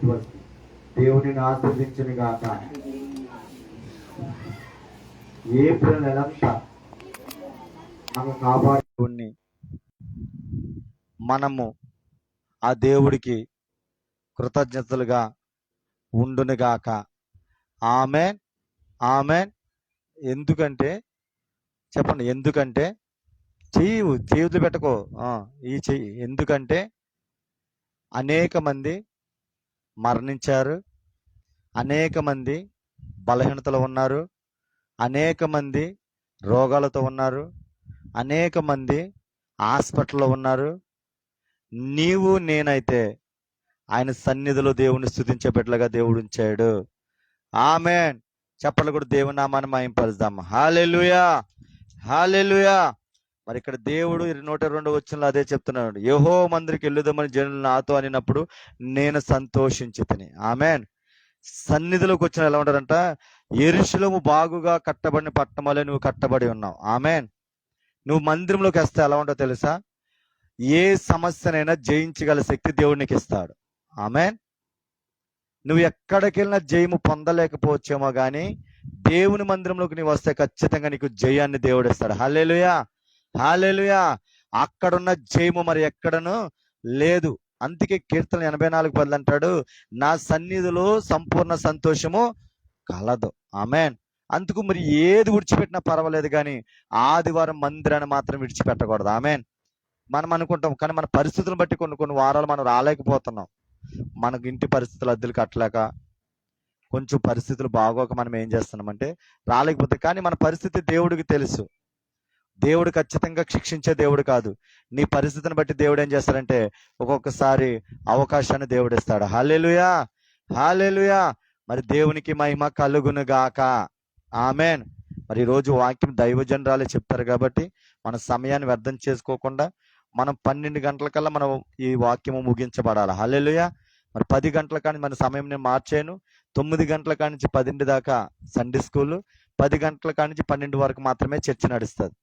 Network. దేవుడిని ఆశీర్వదించును గాక. ఏప్రిల్ నెలంతా మనం కాపాడుని మనము ఆ దేవుడికి కృతజ్ఞతలుగా ఉండునుగాక. ఆమేన్, ఆమేన్. ఎందుకంటే చెప్పండి, ఎందుకంటే చేతులు పెట్టుకో, ఈ చెయ్యి. ఎందుకంటే అనేక మంది మరణించారు, అనేక మంది బలహీనతలో ఉన్నారు, అనేక మంది రోగాలతో ఉన్నారు, అనేక మంది హాస్పిటల్లో ఉన్నారు. నీవు నేనైతే ఆయన సన్నిధిలో దేవుని స్తుతించే బిడ్డలుగా దేవుడు ఉంచాడు. ఆమేన్. చెప్పలు కూడా దేవుని నామాన్ని మహింపరుద్దాం. హల్లెలూయా, హల్లెలూయా. మరి ఇక్కడ దేవుడు 102 వచనంలో అదే చెప్తున్నాడు. యెహోవా మందిరికి వెళ్ళుదామని జనులు నాతో అనినప్పుడు నేను సంతోషించితిని. ఆమేన్. సన్నిధిలోకి వచ్చిన ఎలా ఉంటారంట, యెరూషలేము బాగుగా కట్టబడిన పట్టణంలో నువ్వు కట్టబడి ఉన్నావు. ఆమేన్. నువ్వు మందిరంలోకి వస్తే ఎలా ఉంటావు తెలుసా? ఏ సమస్యనైనా జయించగల శక్తి దేవుడు నీకు ఇస్తాడు. ఆమేన్. నువ్వు ఎక్కడికి వెళ్ళినా జయము పొందలేకపోవచ్చేమో కానీ దేవుని మందిరంలోకి నీవు వస్తే ఖచ్చితంగా నీకు జయాన్ని దేవుడు ఇస్తాడు. హల్లెలూయా, హల్లెలూయా. అక్కడున్న జయము మరి ఎక్కడను లేదు. అందుకే కీర్తన 84:10 అంటాడు, నా సన్నిధిలో సంపూర్ణ సంతోషము కలదు. ఆమేన్. అందుకు మరి ఏది విడిచిపెట్టినా పర్వాలేదు కానీ ఆదివారం మందిరాన్ని మాత్రం విడిచిపెట్టకూడదు. ఆమేన్. మనం అనుకుంటాం కానీ మన పరిస్థితులను బట్టి కొన్ని వారాలు మనం రాలేకపోతున్నాం. మనకు ఇంటి పరిస్థితులు అద్దెలు కట్టలేక, కొంచెం పరిస్థితులు బాగోక మనం ఏం చేస్తున్నామంటే రాలేకపోతే, కానీ మన పరిస్థితి దేవుడికి తెలుసు. దేవుడు ఖచ్చితంగా శిక్షించే దేవుడు కాదు. నీ పరిస్థితిని బట్టి దేవుడు ఏం చేస్తాడంటే ఒక్కొక్కసారి అవకాశాన్ని దేవుడు ఇస్తాడు. హల్లెలూయా, హల్లెలూయా. మరి దేవునికి మహిమ కలుగును గాక. ఆమేన్. మరి ఈరోజు వాక్యం దైవజనరాలే చెప్తారు కాబట్టి మన సమయాన్ని వ్యర్థం చేసుకోకుండా మనం 12 గంటలకల్లా మనం ఈ వాక్యము ముగించబడాలి. హల్లెలూయా. మరి 10 గంటల కానీ మన సమయం నేను మార్చాను. 9 గంటల కాడి నుంచి 10 దాకా సండే స్కూల్, 10 గంటల కాడి నుంచి 12 వరకు మాత్రమే చర్చ నడుస్తుంది.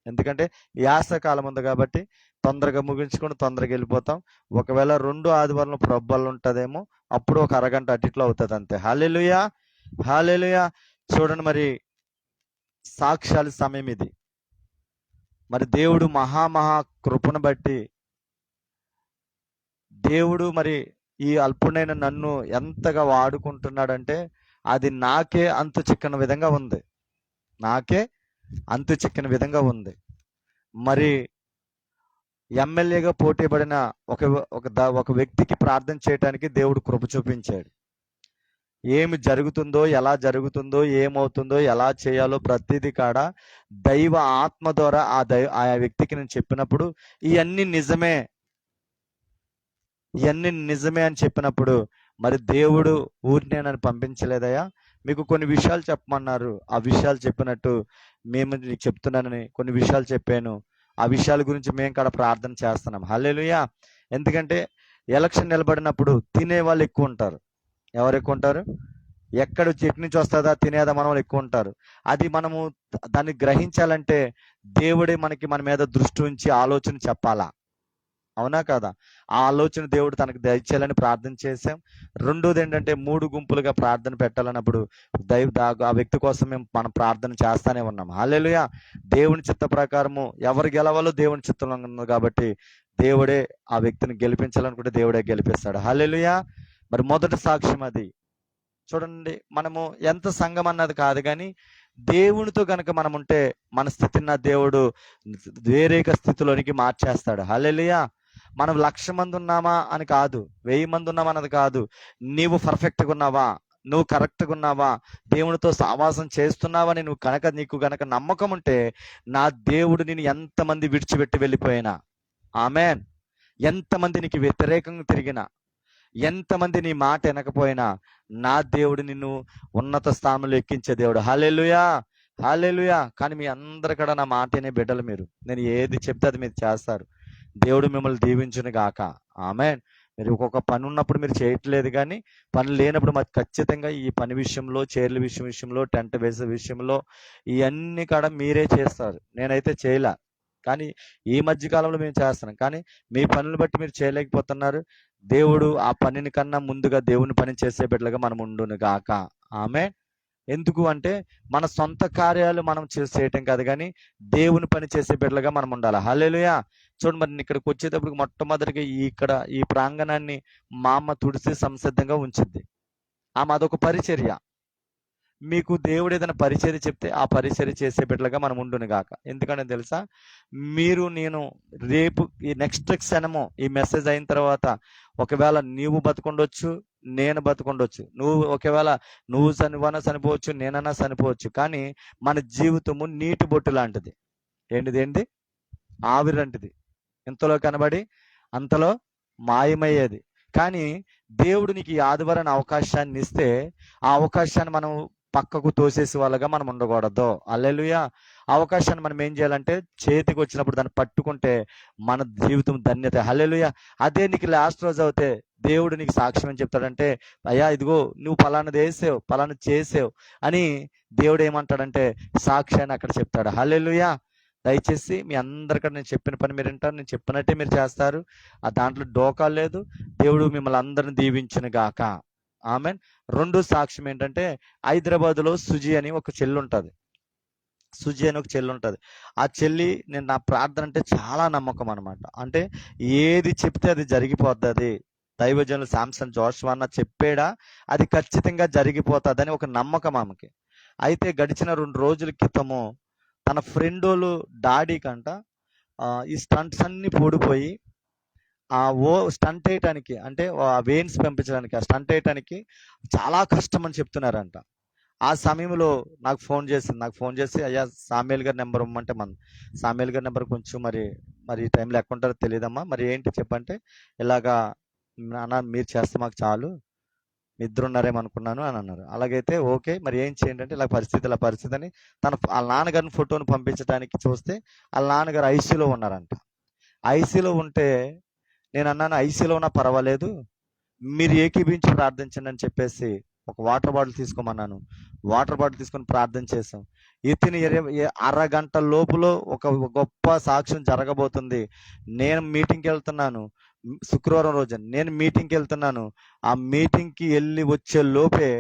ఎందుకంటే యాసకాలం ఉంది కాబట్టి తొందరగా ముగించుకొని తొందరగా వెళ్ళిపోతాం. ఒకవేళ 2 ఆదివారంలో ప్రొబ్బలు ఉంటుందేమో, అప్పుడు ఒక అరగంట అటిట్లో అవుతుంది అంతే. హల్లెలూయా, హల్లెలూయా. చూడండి, మరి సాక్ష్యాల సమయం ఇది. మరి దేవుడు మహా కృపను బట్టి దేవుడు మరి ఈ అల్పుడైన నన్ను ఎంతగా వాడుకుంటున్నాడంటే అది నాకే అంతు చిక్కని విధంగా ఉంది. నాకే అంతు చిక్కని విధంగా ఉంది. మరి ఎమ్మెల్యేగా పోటీ పడిన ఒక వ్యక్తికి ప్రార్థన చేయడానికి దేవుడు కృప చూపించాడు. ఏమి జరుగుతుందో, ఎలా జరుగుతుందో, ఏమవుతుందో, ఎలా చేయాలో ప్రతిదీ కాడ దైవ ఆత్మ ద్వారా ఆ వ్యక్తికి నేను చెప్పినప్పుడు ఇవన్నీ నిజమే అని చెప్పినప్పుడు మరి దేవుడు ఊరినే నన్ను పంపించలేదయ్యా, మీకు కొన్ని విషయాలు చెప్పమన్నారు, ఆ విషయాలు చెప్పినట్టు మేము నీకు చెప్తున్నానని కొన్ని విషయాలు చెప్పాను. ఆ విషయాల గురించి మేము కూడా ప్రార్థన చేస్తున్నాం. హల్లెలూయా. ఎందుకంటే ఎలక్షన్ నిలబడినప్పుడు తినే వాళ్ళు ఎక్కువ ఉంటారు. ఎవరు ఎక్కువ ఉంటారు? ఎక్కడ చెట్టు నుంచి వస్తుందా తినేదా మన వాళ్ళు ఎక్కువ ఉంటారు. అది మనము దాన్ని గ్రహించాలంటే దేవుడే మన మీద దృష్టి ఉంచి ఆలోచన చెప్పాలా, అవునా కదా? ఆ ఆలోచన దేవుడు తనకు దయచేయాలని ప్రార్థన చేసాం. రెండోది ఏంటంటే 3 గుంపులుగా ప్రార్థన పెట్టాలన్నప్పుడు ఆ వ్యక్తి కోసం మనం ప్రార్థన చేస్తానే ఉన్నాం. హల్లెలూయా. దేవుని చిత్త ప్రకారము ఎవరు గెలవాలో దేవుని చిత్తంలో ఉంది కాబట్టి దేవుడే ఆ వ్యక్తిని గెలిపించాలనుకుంటే దేవుడే గెలిపిస్తాడు. హల్లెలూయా. మరి మొదటి సాక్ష్యం అది. చూడండి, మనము ఎంత సంఘం అన్నది కాదు కానీ దేవునితో కనుక మనం ఉంటే మన స్థితిని నా దేవుడు వేరేక స్థితిలోనికి మార్చేస్తాడు. హల్లెలూయా. మనం 1,00,000 మంది ఉన్నామా అని కాదు, 1000 మంది ఉన్నామా అన్నది కాదు. నీవు పర్ఫెక్ట్గా ఉన్నావా, నువ్వు కరెక్ట్గా ఉన్నావా, దేవునితో సావాసం చేస్తున్నావని నీకు గనక నమ్మకం ఉంటే నా దేవుడు నేను ఎంతమంది విడిచిపెట్టి వెళ్ళిపోయినా, ఆమేన్, ఎంతమంది నీకు వ్యతిరేకంగా తిరిగినా, ఎంతమంది నీ మాట వినకపోయినా నా దేవుడు నిన్ను ఉన్నత స్థానంలో ఎక్కించే దేవుడు. హల్లెలూయా, హల్లెలూయా. కానీ మీ అందరికడ నా మాటనే బిడ్డలు మీరు. నేను ఏది చెప్తే అది మీరు చేస్తారు. దేవుడు మిమ్మల్ని దీవించును గాక. ఆమేన్. మీరు ఒక్కొక్క పని ఉన్నప్పుడు మీరు చేయట్లేదు కానీ పని లేనప్పుడు మాకు ఖచ్చితంగా ఈ పని విషయంలో, చైర్ల విషయంలో, టెంట్ వేసే విషయంలో ఇవన్నీ కూడా మీరే చేస్తారు. నేనైతే చేయలే, కానీ ఈ మధ్య కాలంలో మేము చేస్తున్నాం. కానీ మీ పనులు బట్టి మీరు చేయలేకపోతున్నారు. దేవుడు ఆ పనిని కన్నా ముందుగా దేవుని పని చేసే బిడ్డలుగా మనం ఉండును గాక. ఆమె ఎందుకు అంటే మన సొంత కార్యాలు మనం చేయటం కాదు, కానీ దేవుని పని చేసే బిడ్డలుగా మనం ఉండాలి. హల్లెలూయా. చూడండి, మరి ఇక్కడికి వచ్చేటప్పుడు మొట్టమొదటిగా ఈ ప్రాంగణాన్ని మా అమ్మ తుడిసి సంసిద్ధంగా ఉంచుద్ది. ఆమె అదొక పరిచర్య. మీకు దేవుడు ఏదైనా పరిచర్య చెప్తే ఆ పరిచర్య చేసే బిడ్డలుగా మనం ఉండును గాక. ఎందుకంటే తెలుసా, మీరు నేను రేపు ఈ నెక్స్ట్ క్షణము ఈ మెసేజ్ అయిన తర్వాత ఒకవేళ నీవు బతుకుండొచ్చు, నేను బతుకుండొచ్చు. ఒకవేళ నువ్వు చనిపోవచ్చు, నేనన్నా చనిపోవచ్చు. కానీ మన జీవితము నీటి బొట్టు లాంటిది. ఏంటిది? ఆవిరి లాంటిది. ఇంతలో కనబడి అంతలో మాయమయ్యేది. కానీ దేవుడు నీకు ఈ ఆదివారాన్ని అవకాశాన్ని ఇస్తే ఆ అవకాశాన్ని మనం పక్కకు తోసేసి వాళ్ళగా మనం ఉండకూడదు. హల్లెలూయా. అవకాశాన్ని మనం ఏం చేయాలంటే చేతికి వచ్చినప్పుడు దాన్ని పట్టుకుంటే మన జీవితం ధన్యత. హల్లెలూయా. అదే నీకు లాస్ట్ రోజు అవుతే దేవుడు నీకు సాక్ష్యం ఏం చెప్తాడంటే, అయ్యా ఇదిగో నువ్వు పలానాది వేసావు, పలానా చేసావు అని దేవుడు ఏమంటాడంటే సాక్ష్యాన్ని అక్కడ చెప్తాడు. హల్లెలూయా. దయచేసి మీ అందరికీ నేను చెప్పిన పని మీరు వింటారు, నేను చెప్పినట్టే మీరు చేస్తారు. ఆ దాంట్లో డోకా లేదు. దేవుడు మిమ్మల్ని అందరిని దీవించును గాక. ఆమెన్. రెండో సాక్ష్యం ఏంటంటే, హైదరాబాద్లో సుజి అని ఒక చెల్లి ఉంటుంది. ఆ చెల్లి నేను నా ప్రార్థన అంటే చాలా నమ్మకం అనమాట. అంటే ఏది చెప్తే అది జరిగిపోతుంది. దైవజనులు శాంసన్ జోషువా అన్న చెప్పాడా అది ఖచ్చితంగా జరిగిపోతుందని ఒక నమ్మకం ఆమెకి. అయితే గడిచిన 2 రోజుల క్రితము తన ఫ్రెండోలు డాడీ కంట ఈ స్టంట్స్ అన్ని పూడిపోయి స్టంట్ వేయటానికి, అంటే వెయిన్స్ పంపించడానికి, ఆ స్టంట్ వేయటానికి చాలా కష్టం అని చెప్తున్నారంట. ఆ సమయంలో నాకు ఫోన్ చేసి అయ్యా సామ్యుల్ గారి నెంబర్ ఇమ్మంటే సామ్యుల్ గారి నెంబర్ కొంచెం మరి ఈ టైంలో ఎక్కడ ఉంటారో తెలియదమ్మా, మరి ఏంటి చెప్పంటే ఇలాగా నాన్న మీరు చేస్తే మాకు చాలు, ఇద్దరు ఉన్నారేమనుకున్నాను అని అన్నారు. అలాగైతే ఓకే, మరి ఏం చేయండి అంటే ఇలా పరిస్థితి అని వాళ్ళ నాన్నగారిని ఫోటోని పంపించడానికి చూస్తే వాళ్ళ నాన్నగారు ఐసీలో ఉన్నారంట. ఐసీలో ఉంటే నేను అన్నాను, ఐసీలో ఉన్నా పర్వాలేదు, మీరు ఏకీభించి ప్రార్థించండి అని చెప్పేసి ఒక వాటర్ బాటిల్ తీసుకోమన్నాను. వాటర్ బాటిల్ తీసుకొని ప్రార్థన చేసాం. ఇతని అరగంట లోపల ఒక గొప్ప సాక్ష్యం జరగబోతుంది. నేను మీటింగ్కి వెళ్తున్నాను, శుక్రవారం రోజు నేను మీటింగ్కి వెళ్తున్నాను. ఆ మీటింగ్కి వెళ్ళి వచ్చే లోపే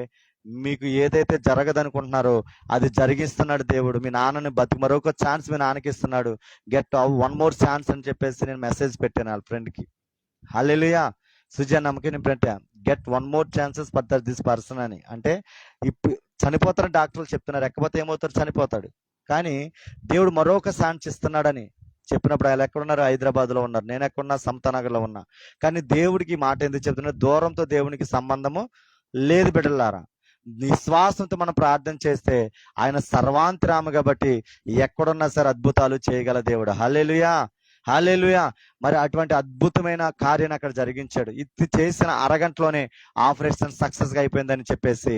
మీకు ఏదైతే జరగదనుకుంటున్నారో అది జరిగిస్తున్నాడు దేవుడు. మీ నాన్నని మరొక ఛాన్స్ మీ నాన్నకి ఇస్తున్నాడు. గెట్ 1 more ఛాన్స్ అని చెప్పేసి నేను మెసేజ్ పెట్టాను వాళ్ళ ఫ్రెండ్కి. హల్లెలూయా. సుజా నమ్మకం పెట్టా, get 1 more chances for this person అని. అంటే ఇప్పుడు చనిపోతారని డాక్టర్లు చెప్తున్నారు, ఎక్కకపోతే ఏమవుతారు, చనిపోతాడు. కానీ దేవుడు మరొక ఛాన్స్ ఇస్తున్నాడని చెప్పినప్పుడు ఆయన ఎక్కడున్నారు, హైదరాబాద్లో ఉన్నారు. నేను ఎక్కడున్నా, సమతానగర్లో ఉన్నా. కానీ దేవుడికి మాట ఎందుకు చెప్తున్నా, దూరంతో దేవునికి సంబంధము లేదు బిడ్డలారా. విశ్వాసంతో మనం ప్రార్థన చేస్తే ఆయన సర్వాంతరామ కాబట్టి ఎక్కడున్నా సరే అద్భుతాలు చేయగల దేవుడు. హల్లెలూయా. హల్లెలూయా. మరి అటువంటి అద్భుతమైన కార్యాన్ని అక్కడ జరిగించాడు. ఇది చేసిన అరగంటలోనే ఆపరేషన్ సక్సెస్ గా అయిపోయిందని చెప్పేసి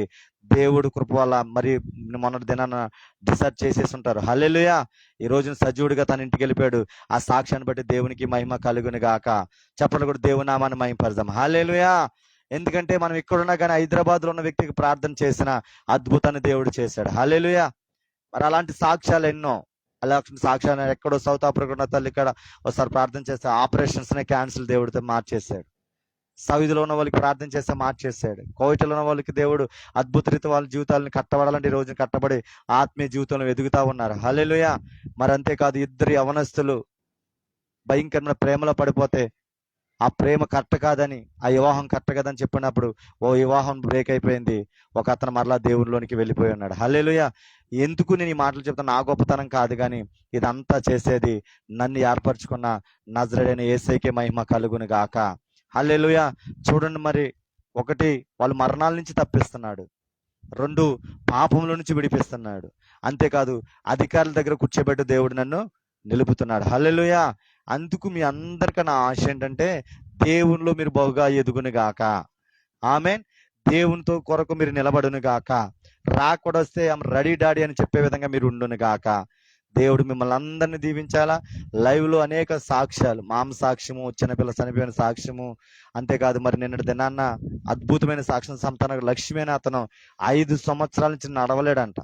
దేవుడు కృప వల్ల మరి మొన్నటి దినాన డిసైడ్ చేసేసి ఉంటారు. హల్లెలూయా. ఈ రోజున సజీవుడిగా తన ఇంటికి వెళ్ళిపోయాడు. ఆ సాక్ష్యాన్ని బట్టి దేవునికి మహిమ కలుగును గాక. చెప్పలు కూడా దేవుని నామాన్ని మహిమపరదాం. హల్లెలూయా. ఎందుకంటే మనం ఇక్కడున్నా కానీ హైదరాబాద్ లో ఉన్న వ్యక్తికి ప్రార్థన చేసిన అద్భుతాన్ని దేవుడు చేశాడు. హల్లెలూయా. మరి అలాంటి సాక్ష్యాలు ఎన్నో. అలాంటి సాక్ష్యాలు ఎక్కడో సౌత్ ఆఫ్రికా ఉన్న తల్లి ఇక్కడ ఒకసారి ప్రార్థన చేస్తే ఆపరేషన్స్ నే క్యాన్సిల్ దేవుడితో మార్చేశాడు. సౌదీలో ఉన్న వాళ్ళకి ప్రార్థన చేస్తే మార్చేశాడు. కోవిటలో ఉన్న వాళ్ళకి దేవుడు అద్భుత రీతి వాళ్ళ జీవితాలను కట్టబడాలంటే ఈ రోజున కట్టబడి ఆత్మీయ జీవితంలో ఎదుగుతా ఉన్నారు. హల్లెలూయా. మరి అంతేకాదు, 2 యవనస్తులు భయంకరమైన ప్రేమలో పడిపోతే ఆ ప్రేమ కరెక్ట్ కాదని, ఆ వివాహం కరెక్ట్ కాదని చెప్పినప్పుడు వివాహం బ్రేక్ అయిపోయింది. ఒక అతను మరలా దేవునిలోనికి వెళ్ళిపోయి ఉన్నాడు. హల్లెలూయా. ఎందుకు నేను ఈ మాటలు చెప్తాను, నా గొప్పతనం కాదు, కానీ ఇదంతా చేసేది నన్ను ఏర్పరచుకున్న నజరేయుడైన యేసయ్యకే మహిమ కలుగును గాక. హల్లెలూయా. చూడండి, మరి 1 వాళ్ళు మరణాల నుంచి తప్పిస్తున్నాడు, 2 పాపంలో నుంచి విడిపిస్తున్నాడు. అంతేకాదు అధికారుల దగ్గర కూర్చోబెట్టి దేవుడు నన్ను నిలుపుతున్నాడు. హల్లెలూయా. అందుకు మీ అందరికన్నా ఆశ ఏంటంటే దేవునిలో మీరు బహుగా ఎదుగును గాక. ఆమేన్. దేవునితో కొరకు మీరు నిలబడును గాక. రాకూడొస్తే రెడీ డాడీ అని చెప్పే విధంగా మీరు ఉండును గాక. దేవుడు మిమ్మల్ని అందరినీ దీవించాలా. లైవ్ లో అనేక సాక్ష్యాలు, మామ సాక్ష్యము, చిన్నపిల్ల చనిపోయిన సాక్ష్యము, అంతేకాదు మరి నిన్నటి దినాన్న అద్భుతమైన సాక్ష్యం. సంతాన లక్ష్మి అని అతను 5 సంవత్సరాల నుంచి నడవలేడంట.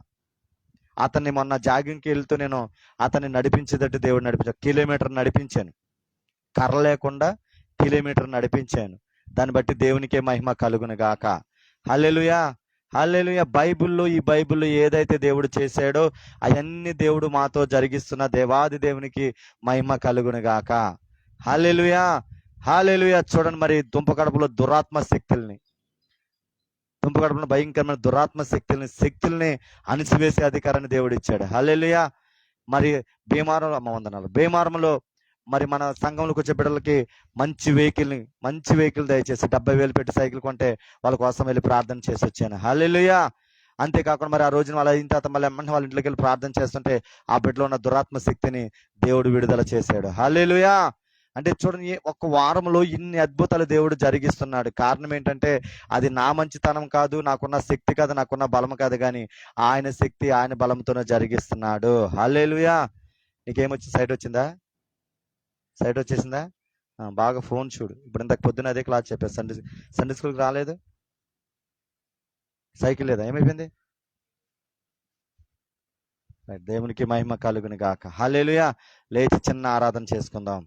అతన్ని మొన్న జాగింగ్కి వెళ్తూ నేను అతన్ని నడిపించేటట్టు దేవుడు కిలోమీటర్ నడిపించాను. కర్ర లేకుండా కిలోమీటర్ నడిపించాను. దాన్ని బట్టి దేవునికే మహిమ కలుగును గాక. హల్లెలూయా, హల్లెలూయా. ఈ బైబిల్లో ఏదైతే దేవుడు చేశాడో అవన్నీ దేవుడు మాతో జరిగిస్తున్న దేవాది దేవునికి మహిమ కలుగును గాక. హల్లెలూయా, హల్లెలూయా. చూడండి, మరి దుంపకడపలో భయంకరమైన దురాత్మ శక్తుల్ని అణిచివేసే అధికారాన్ని దేవుడు ఇచ్చాడు. హల్లెలూయా. మరి భీమారంలో మరి మన సంఘంలోకి వచ్చే బిడ్డలకి మంచి వెహికల్ దయచేసి 70,000 పెట్టి సైకిల్ కొంటే వాళ్ళ కోసం వెళ్ళి ప్రార్థన చేసి వచ్చాను. హల్లెలూయా. అంతేకాకుండా మరి ఆ రోజున వాళ్ళ అయిన తర్వాత మళ్ళీ వాళ్ళ ఇంట్లోకి వెళ్ళి ప్రార్థన చేస్తుంటే ఆ బిడ్డలో ఉన్న దురాత్మ శక్తిని దేవుడు విడుదల చేశాడు. హల్లెలూయా. అంటే చూడండి, ఒక వారంలో ఇన్ని అద్భుతాలు దేవుడు జరిగిస్తున్నాడు. కారణం ఏంటంటే అది నా మంచితనం కాదు, నాకున్న శక్తి కాదు, నాకున్న బలం కాదు, కానీ ఆయన శక్తి ఆయన బలంతోనే జరిగిస్తున్నాడు. హల్లెలూయా. నీకేమొచ్చి సైట్ వచ్చేసిందా? బాగా ఫోన్ చూడు. ఇప్పుడు ఇంతకు పొద్దున అదే క్లాస్ చెప్పాను. సండే స్కూల్కి రాలేదు, సైకిల్ లేదా, ఏమైపోయింది? దేవునికి మహిమ కలుగును గాక. హల్లెలూయా. లేచి చిన్న ఆరాధన చేసుకుందాం.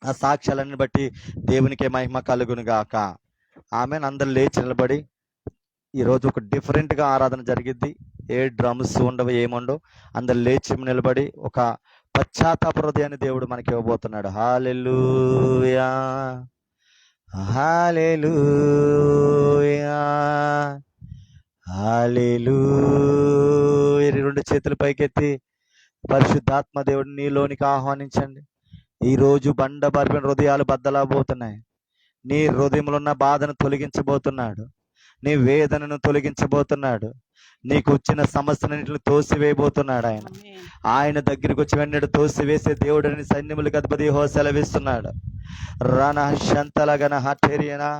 ఆ సాక్ష్యాలన్నీ బట్టి దేవునికే మహిమ కలుగును గాక. ఆమె అందరు లేచి నిలబడి, ఈరోజు ఒక డిఫరెంట్గా ఆరాధన జరిగిద్ది. ఏ డ్రమ్స్ ఉండవు, ఏముండవు. అందరు లేచి నిలబడి ఒక పశ్చాత్తాప హృదయాన్ని దేవుడు మనకి ఇవ్వబోతున్నాడు. హల్లెలూయా, హల్లెలూయా, హల్లెలూయా. 2 చేతులు పైకెత్తి పరిశుద్ధాత్మ దేవుడిని నీలోనికి ఆహ్వానించండి. ఈరోజు బండబారిన హృదయాలు బద్దలబోతున్నాయి. నీ హృదయంలో ఉన్న బాధను తొలగించబోతున్నాడు, నీ వేదనను తొలగించబోతున్నాడు, నీకు వచ్చిన సమస్యలన్నింటిని తోసివేయబోతున్నాడు. ఆయన దగ్గరికి వచ్చి వెన్నడు తోసివేసే దేవుడిని సైన్యములకు అధిపతి యెహోవా సెలవిస్తున్నాడు. రణ శంతలగన హఠేరియనా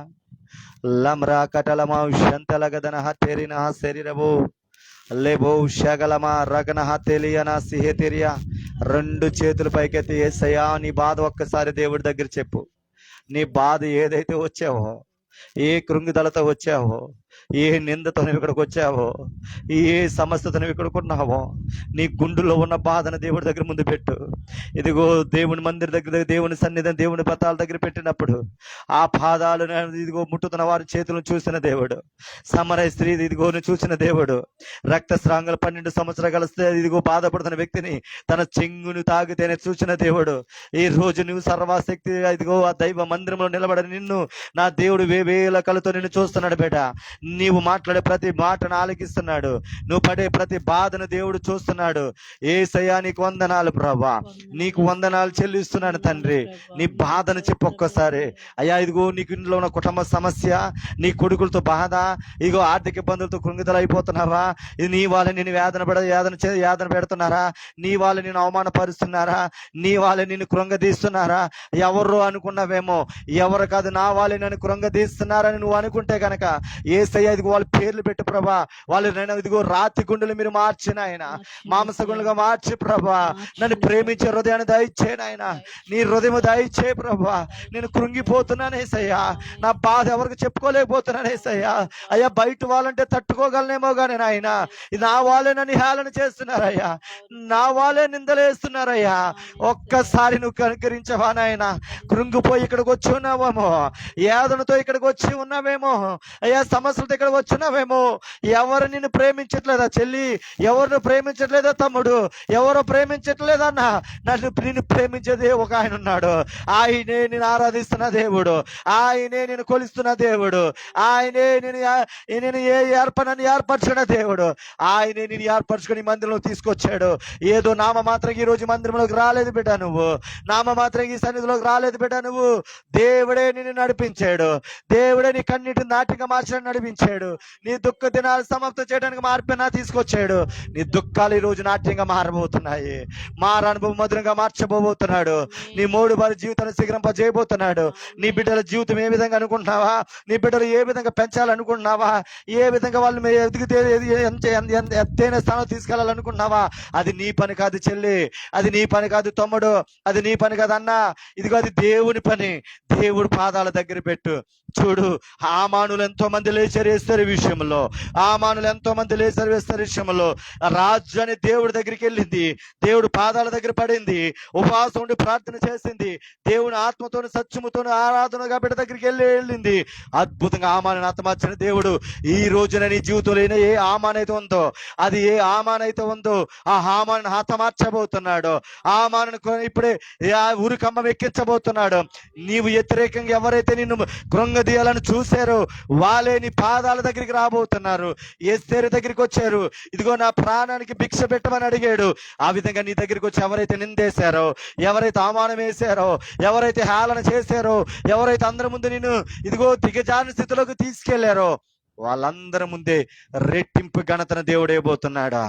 లమ్రా కటలమా శంతలగదన హఠేరిన శరీరము లేబో శగలమా రగన హతేలియనా సిహేతిరియా. 2 చేతులు పైకెత్తి, యేసయ్యా నీ బాధ ఒక్కసారి దేవుడి దగ్గర చెప్పు. నీ బాధ ఏదైతే వచ్చావో, ఏ కృంగిదలతో వచ్చావో, ఏ నిందతో నువ్వు ఇక్కడికి వచ్చావో, ఏ సమస్యతో నువ్వు ఇక్కడికి ఉన్నావో, నీ గుండెలో ఉన్న బాధను దేవుడి దగ్గర ముందు పెట్టు. ఇదిగో దేవుని మందిర దగ్గర, దేవుని సన్నిధిని, దేవుని పతాల దగ్గర పెట్టినప్పుడు ఆ పాదాలను ఇదిగో ముట్టుతున్న వారి చేతులను చూసిన దేవుడు, సమరయ స్త్రీ ఇదిగోను చూసిన దేవుడు, రక్తస్రాంగులు 12 సంవత్సరాలు కలిస్తే ఇదిగో బాధపడుతున్న వ్యక్తిని తన చెంగును తాగితేనే చూసిన దేవుడు. ఈ రోజు నువ్వు సర్వశక్తి ఇదిగో ఆ దైవ మందిరంలో నిలబడి నిన్ను నా దేవుడు వేవేల కళ్ళతో నిన్ను చూస్తున్నాడు. బేట, నీవు మాట్లాడే ప్రతి మాటను ఆలకిస్తున్నాడు. నువ్వు పడే ప్రతి బాధను దేవుడు చూస్తున్నాడు. యేసయ్యా నీకు వందనాలు ప్రభా, నీకు వందనాలు చెల్లిస్తున్నాను తండ్రి. నీ బాధను చెప్పు ఒక్కసారి. అయ్యా ఇదిగో నీకు ఇంట్లో ఉన్న కుటుంబ సమస్య, నీ కొడుకులతో బాధ, ఇదిగో ఆర్థిక ఇబ్బందులతో కృంగిదలు అయిపోతున్నావా? ఇది నీ వాళ్ళ నేను వేదన పెడుతున్నారా? నీ వాళ్ళు నేను అవమానపరుస్తున్నారా? నీ వాళ్ళే నిన్ను కృంగదీస్తున్నారా? ఎవరు అనుకున్నావేమో, ఎవరు కాదు, నా వాళ్ళే నన్ను కృంగదీస్తున్నారని నువ్వు అనుకుంటే కనుక యేసయ్య ఇదిగో వాళ్ళ పేర్లు పెట్టు ప్రభా. వాళ్ళు నేను ఇదిగో రాతి గుండెలు మీరు మార్చిన ఆయన మాంస గుండెలుగా మార్చి ప్రభా, నన్ను ప్రేమించే హృదయాన్ని దయచేయను ఆయన. నీ హృదయం దయచే ప్రభా. నేను కృంగిపోతున్నాను యేసయ్యా, నా బాధ ఎవరికి చెప్పుకోలేకపోతున్నాను యేసయ్యా. అయ్యా బయట వాళ్ళంటే తట్టుకోగలనేమో కానీ నాయన, నా వాళ్ళే నన్ను హేళన చేస్తున్నారయ్యా, నా వాళ్ళే నిందలేస్తున్నారయ్యా. ఒక్కసారి నువ్వు కనికరించవా నాయన. కృంగిపోయి ఇక్కడికి వచ్చి ఉన్నావేమో, యాదనతో ఇక్కడికి వచ్చి ఉన్నావేమో, అయ్యా సమస్యలతో ఇక్కడ వచ్చినావేమో. ఎవరు నిన్ను ప్రేమించట్లేదా చెల్లి? ఎవరు ప్రేమించట్లేదా తమ్ముడు? ఎవరు ప్రేమించట్లేదన్నా? నిన్ను ప్రేమించేదే ఒక ఆయన ఉన్నాడు. ఆయనే నేను ఆరాధిస్తున్న దేవుడు, ఆయనే నేను కొలుస్తున్న దేవుడు, ఆయనే నేను ఏర్పరచిన దేవుడు. ఆయనే నేను ఏర్పరచుకొని మందిరంలో తీసుకొచ్చాడు. ఏదో నామ మాత్రం ఈ రోజు మందిరంలోకి రాలేదు బిడ్డ నువ్వు, నామ మాత్రం ఈ సన్నిధిలోకి రాలేదు బిడ్డ నువ్వు. దేవుడే నిన్ను నడిపించాడు, దేవుడే నీ కన్నిటిని నాటిగా మార్చడానికి నడిపించాడు. నీ దుఃఖ దినాలు సమాప్తం చేయడానికి మార్పిన తీసుకొచ్చాడు. నీ దుఃఖాలు ఈ రోజు నాట్యంగా మారబోతున్నాయి. అనుభవం మధురంగా మార్చబోతున్నాడు. నీ మూడు వారి జీవితాన్ని శిఖరింపజేయబోతున్నాడు. నీ బిడ్డల జీవితం ఏ విధంగా అనుకుంటున్నావా? నీ బిడ్డలు ఏ విధంగా పెంచాలనుకుంటున్నావా? ఏ విధంగా వాళ్ళు ఎదిగితే ఎత్తైన స్థానం తీసుకెళ్లాలనుకుంటున్నావా? అది నీ పని కాదు చెల్లి, అది నీ పని కాదు తమ్ముడు, అది నీ పని కాదు అన్న. ఇదిగో అది దేవుని పని. దేవుడు పాదాల దగ్గర పెట్టు. చూడు, హామానులు ఎంతో మంది లేచి లేచారు ఎస్తేరు విషయంలో, ఆమానులు ఎంతో మంది లేచారు ఎస్తేరు విషయంలో. రాజు అని దేవుడి దగ్గరికి వెళ్ళింది, దేవుడు పాదాల దగ్గర పడింది, ఉపవాసం ఉండి ప్రార్థన చేసింది, దేవుని ఆత్మతోని సత్యముతోని ఆరాధనగా బిడ్డ దగ్గరికి వెళ్ళింది. అద్భుతంగా ఆమాను హతమార్చిన దేవుడు ఈ రోజున నీ జీవితంలో ఏ ఆమానైతే ఉందో, అది ఏ ఆమానైతే ఉందో ఆ హామాను హతమార్చబోతున్నాడు. ఆమాను ఇప్పుడే ఆ ఉరికమ్మం ఎక్కించబోతున్నాడు. నీవు వ్యతిరేకంగా ఎవరైతే నిన్ను కృంగదీయాలని చూశారో వాళ్ళే నీ పాదాల దగ్గరికి రాబోతున్నారు. ఎస్తేరు దగ్గరికి వచ్చారు, ఇదిగో నా ప్రాణానికి భిక్ష పెట్టమని అడిగాడు. ఆ విధంగా నీ దగ్గరికి వచ్చి ఎవరైతే నిందేశారో, ఎవరైతే అవమానం వేశారో, ఎవరైతే హేళన చేశారో, ఎవరైతే అందరి ముందు నిన్ను ఇదిగో దిగజారిన స్థితిలోకి తీసుకెళ్లారో వాళ్ళందరి ముందే రెట్టింపు ఘనతను దేవుడు ఇవ్వబోతున్నాడా.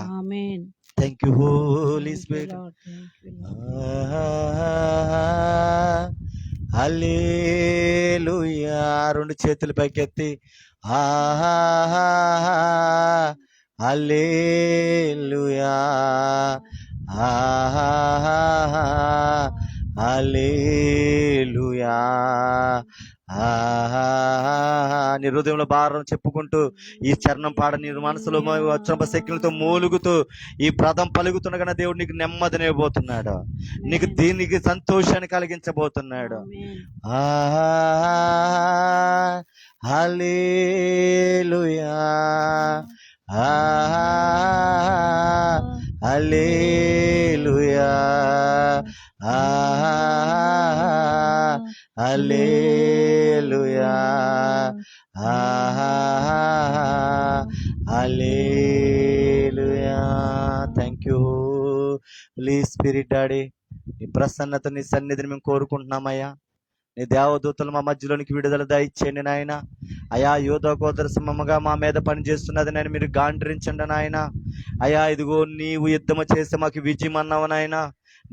Thank you holy spirit. Hallelujah. రెండు చేతులు పైకెత్తి హల్లెలూయా హల్లెలూయా. నీ హృదయంలో భారం చెప్పుకుంటూ ఈ చరణం పాడ నీ మనసులో వచ్చిన శక్తులతో మూలుగుతూ ఈ ప్రదం పలుకుతుండగా దేవుడు నీకు నెమ్మదినివ్వబోతున్నాడు, నీకు దీనికి సంతోషాన్ని కలిగించబోతున్నాడు. Hallelujah hallelujah hallelujah hallelujah. Thank you holy spirit. Daddy నీ ప్రసన్నత, నీ సన్నిధిని మేము కోరుకుంటున్నామయ్యా. నీ దేవదూతలు మా మధ్యలోనికి విడుదల దయచేయండి నాయన. అయా యోధకోదర సమముగా మా మీద పనిచేస్తున్నది నేను మీరు గాండ్రించండి నాయన. అయా ఇదిగో నీవు యుద్ధము చేస్తే మాకు విజయం అన్నావు నాయన.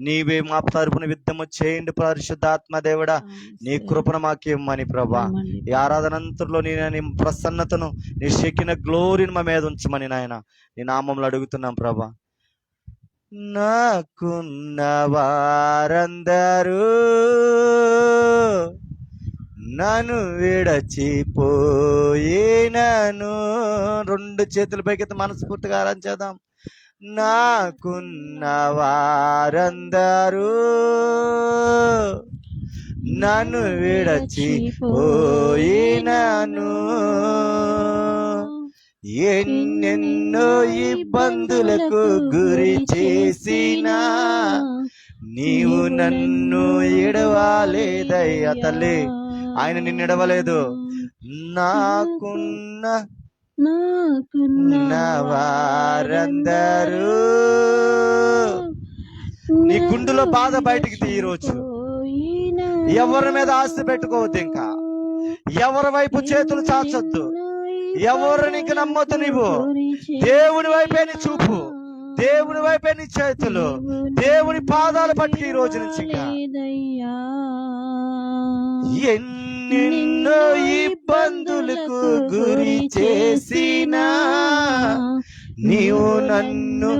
నీవే మా తరపున యుద్ధము చేయండి పరిశుద్ధాత్మ దేవుడా. నీ కృపను మాకు ఇమ్మని ప్రభా. ఈ ఆరాధనంతలో నీ ప్రసన్నతను, నీ శకిన గ్లోరీని మా మీద ఉంచమని నాయన నీ నామంలో అడుగుతున్నాం ప్రభా. నాకున్న వారందరూ నన్ను విడచిపోయినను. రెండు చేతుల పైకి మనస్ఫూర్తిగా ఆరాధించేద్దాం. నాకున్న వారందరూ నన్ను విడచిపోయినను. ఎన్నెన్నో ఇబ్బందులకు గురి చేసినా నీవు నన్ను ఎడవలేదయ్యా తల్లి. ఆయన నిన్ను ఎడవలేదు. నాకున్న వారందరూ నీ గుండెలో బాధ బయటికి తీ. ఈరోజు ఎవరి మీద ఆస్తి పెట్టుకోవద్దు, ఇంకా ఎవరి వైపు చేతులు చాచొద్దు, ఎవరిని ఇంక నమ్మొద్దు. నీవు దేవుని వైపే నీ చూపు, దేవుని వైపే నీ చేతులు, దేవుని పాదాలు పట్టుకు ఈ రోజు నుంచి. ఎన్నెన్నో ఇబ్బందులకు గురి చేసినా నీవు నన్ను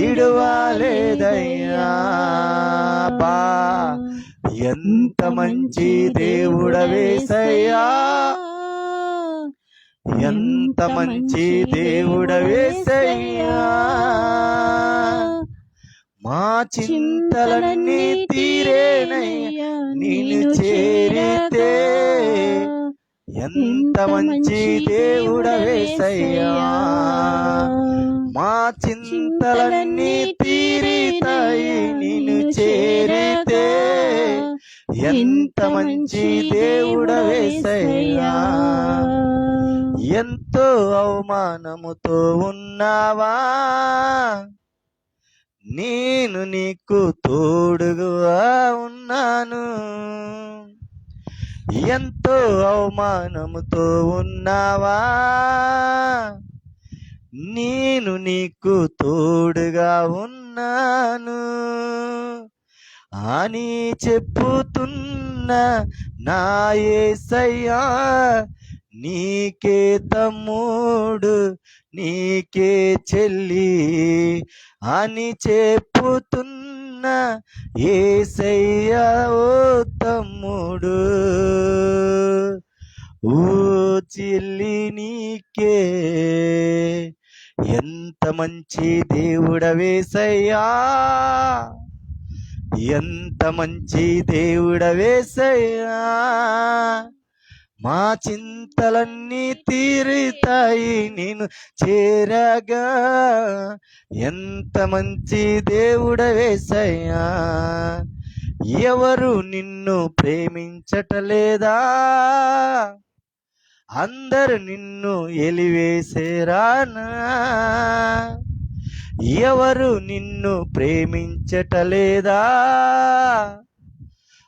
ఇడవలేదయ్యా. బా ఎంత మంచి దేవుడవేసయ్యా, ఎంత మంచి దేవుడవేసయ్యా. మా చింతలన్నీ తీరేనయ్యా నిన్ను చేరితే. ఎంత మంచి దేవుడవేసయ్యా. మా చింతలన్నీ తీరితాయి నిన్ను చేరితే. ఎంత మంచి దేవుడవేసయ్యా. ఎంతో అవమానముతో ఉన్నావా, నేను నీకు తోడుగా ఉన్నాను. ఎంతో అవమానముతో ఉన్నావా, నేను నీకు తోడుగా ఉన్నాను అని చెప్పుతున్నా నా యేసయ్యా. నీకే తమ్ముడు, నీకే చెల్లి అని చెప్పుతున్నా యేసయ్యా. ఓ తమ్ముడు, ఓ చెల్లి నీకే ఎంత మంచి దేవుడవేసయ్యా, ఎంత మంచి దేవుడవేసయ్యా, మా చింతలన్నీ తీరుతాయి నేను చేరగా, ఎంత మంచి దేవుడవేసయ్యా. ఎవరు నిన్ను ప్రేమించటలేదా, అందరు నిన్ను ఎలివేసేరానా, ఎవరు నిన్ను ప్రేమించటలేదా,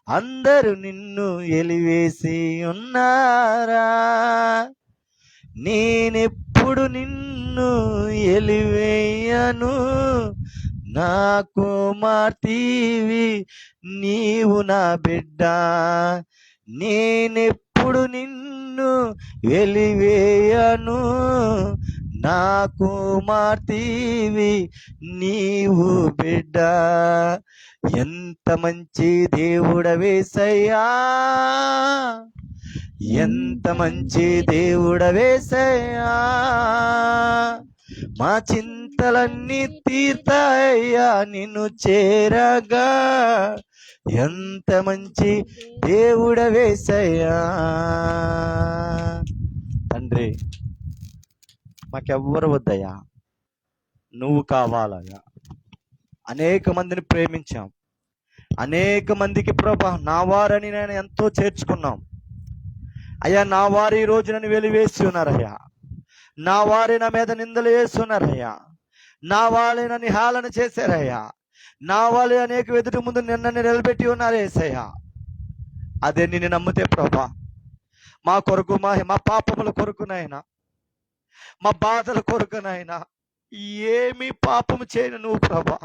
అందరు నిన్ను ఎలివేసి ఉన్నారా, నేనెప్పుడు నిన్ను ఎలివేయను, నా కుమార్తీవి నీవు నా బిడ్డ, నేనెప్పుడు నిన్ను వెలివేయను, నా కుమార్తీవి నీవు బిడ్డ, ఎంత మంచి దేవుడవేసయ్యా, ఎంత మంచి దేవుడవేసయ్యా, మా చింతలన్నీ తీర్తాయ్యా నిన్ను చేరగా, ఎంత మంచి దేవుడవేసయ్యా. తండ్రి, మాకెవ్వరు వద్దయ్యా, నువ్వు కావాలయ్యా. అనేక మందిని ప్రేమించాం, అనేక మందికి ప్రభా నా వారని నేను ఎంతో చేర్చుకున్నాం అయ్యా. నా వారు ఈ రోజు నన్ను వెలివేసి ఉన్నారయ్యా, నా వారి నా మీద నిందలు వేస్తున్నారయ్యా, నా వాళ్ళే నన్ను హేళన చేశారయ్యా, నా వాళ్ళే అనేక ఎదుటి ముందు నిన్నని నిలబెట్టి ఉన్నారు యేసయ్యా. అదే నిన్ను నమ్మితే ప్రభా మా కొరకు మా పాపముల కొరకునైనా, మా బాధల కొరకునైనా ఏమి పాపము చేయను నువ్వు ప్రభా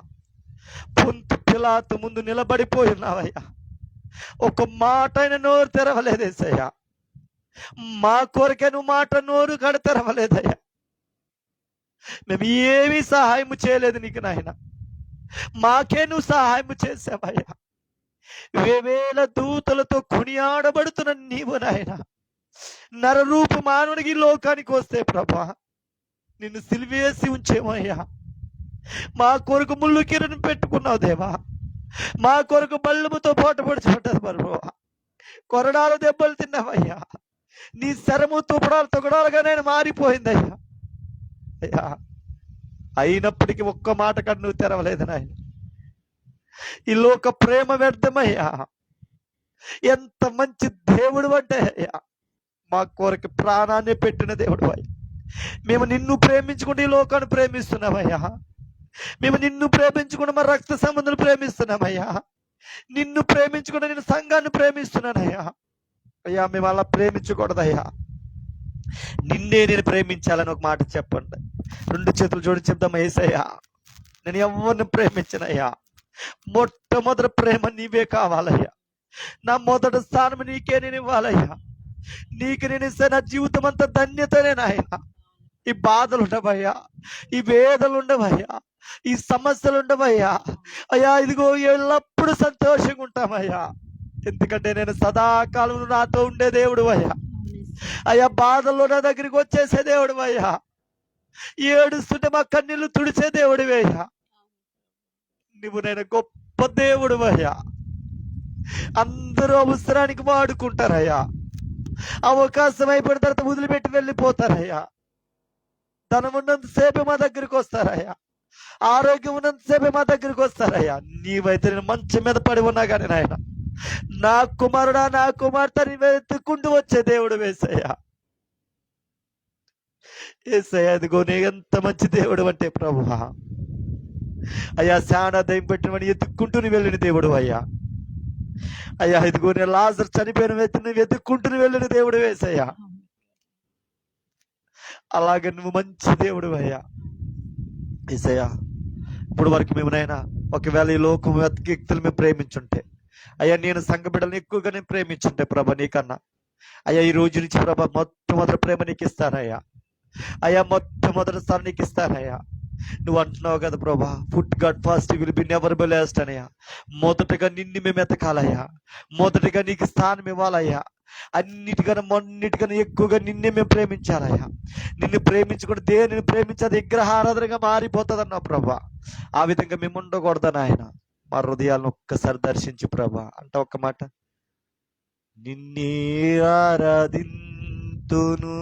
పొంతు పిలాతు ముందు నిలబడిపోయినావయ్యా, ఒక మాట అయినా నోరు తెరవలేదేసయ్యా. మా కొరకే నువ్వు మాట నోరు కడ తెరవలేదయ్యా. మేము ఏమీ సహాయం చేయలేదు నీకు నాయన, మాకే నువ్వు సహాయం చేసావయ్యా. వేవేల దూతలతో కొనియాడబడుతున్న నీవు నాయన నరరూపు మానవునికి లోకానికి వస్తే ప్రభా నిన్ను సిలివేసి ఉంచేమయ్యా. మా కొరకు ముళ్ళు కిరణం పెట్టుకున్నావు దేవా, మా కొరకు బల్లుముతో పోట పొడిచిపడ్డది ప్రభా, కొరడాల దెబ్బలు తిన్నావయ్యా, నీ శరము తుపడాలు తొగడాలుగా నేను మారిపోయిందయ్యా. అయ్యా అయినప్పటికీ ఒక్క మాట కన్నా నువ్వు తెరవలేదు నాయన. ఈ లోక ప్రేమ వ్యర్థమయ్యా, ఎంత మంచి దేవుడు అంటే అయ్యా, మా కొరకు ప్రాణాన్ని పెట్టిన దేవుడు అయ్యా. మేము నిన్ను ప్రేమించుకుంటే ఈ లోకాన్ని ప్రేమిస్తున్నామయ్యా, మేము నిన్ను ప్రేమించుకుంటే మా రక్త సంబంధులు ప్రేమిస్తున్నామయ్యా, నిన్ను ప్రేమించుకుంటే నేను సంఘాన్ని ప్రేమిస్తున్నానయ్యా. అయ్యా మేము అలా ప్రేమించకూడదయ్యా, నిన్నే నేను ప్రేమించాలని ఒక మాట చెప్పండి. రెండు చేతులు జోడి చెప్దాం, యేసయ్యా నేను ఎవరిని ప్రేమించనయ్యా, మొట్టమొదటి ప్రేమ నీవే కావాలయ్యా, నా మొదటి స్థానం నీకే నేను ఇవ్వాలయ్యా. నీకు నేను ఇస్తే నా జీవితం అంతా ధన్యతనే నాయన. ఈ బాధలు ఉండవయ్యా, ఈ వేదలు ఉండవయ్యా, ఈ సమస్యలు ఉండవయ్యా. అయ్యా ఇదిగో ఎల్లప్పుడూ సంతోషంగా ఉంటామయ్యా, ఎందుకంటే నేను సదాకాలం నాతో ఉండే దేవుడు అయ్యా. అయ్యా బాధల్లో నా దగ్గరికి వచ్చేసే దేవుడు అయ్యా, ఏడుస్తుంటే మా కన్నీళ్లు తుడిచే దేవుడివయ్యా. నువ్వు నేను గొప్ప దేవుడు అయ్యా. అందరూ అవసరానికి వాడుకుంటారయ్యా, అవకాశం అయిపోయిన తర్వాత వదిలిపెట్టి వెళ్ళిపోతారయ్యా. ధనం ఉన్నంతసేపే మా దగ్గరికి వస్తారయ్యా, ఆరోగ్యం ఉన్నంతసేపే మా దగ్గరికి వస్తారయ్యా. నీవైతే నేను మంచం మీద పడి ఉన్నా కానీ నాయన, నా కుమారుడా నా కుమార్తె నీ వెతుక్కుంటూ వచ్చే దేవుడు యేసయ్యా. యేసయ్యా ఇదిగో నీ ఎంత మంచి దేవుడు అంటే ప్రభువా. అయ్యా శానా దయ్యం పెట్టిన వాడిని ఎత్తుక్కుంటూ నీ వెళ్ళిన దేవుడు అయ్యా. అయ్యా ఇదిగో నేను లాజరు చనిపోయిన వ్యక్తిని వెతుక్కుంటూ వెళ్ళిన దేవుడు యేసయ్యా. అలాగే నువ్వు మంచి దేవుడు అయ్యా. యేసయ్యా ఇప్పుడు వరకు మేమునైనా ఒకవేళ ఈ లోకం వ్యక్తులు మేము ప్రేమించుంటే అయ్యా, నేను సంఘ బిడ్డలను ఎక్కువగా నేను ప్రేమించుంటే ప్రభా నీకన్నా అయ్యా, ఈ రోజు నుంచి ప్రభా మొట్టమొదటి ప్రేమ నీకు ఇస్తానయ్యా. అయ్యా మొట్టమొదటి స్థానం నీకు ఇస్తానయ్యా. నువ్వు అంటున్నావు కదా ప్రభా, put God first will be never be last అనయ్యా. మొదటగా నిన్ను మేము ఎతకాలయ్యా, మొదటగా నీకు స్థానం ఇవ్వాలయ్యా. అన్నిటికన్నా ఎక్కువగా నిన్నే మేము ప్రేమించాలయ్యా. నిన్ను ప్రేమించుకుంటే దేనిని ప్రేమించేది విగ్రహారాధనగా మారిపోతుంది అన్నావు ప్రభా. ఆ విధంగా మేము ఉండకూడదని ఆయన మా హృదయాలను ఒక్కసారి దర్శించి ప్రభా అంటే ఒక్క మాట, నిన్నే ఆరాధింతును,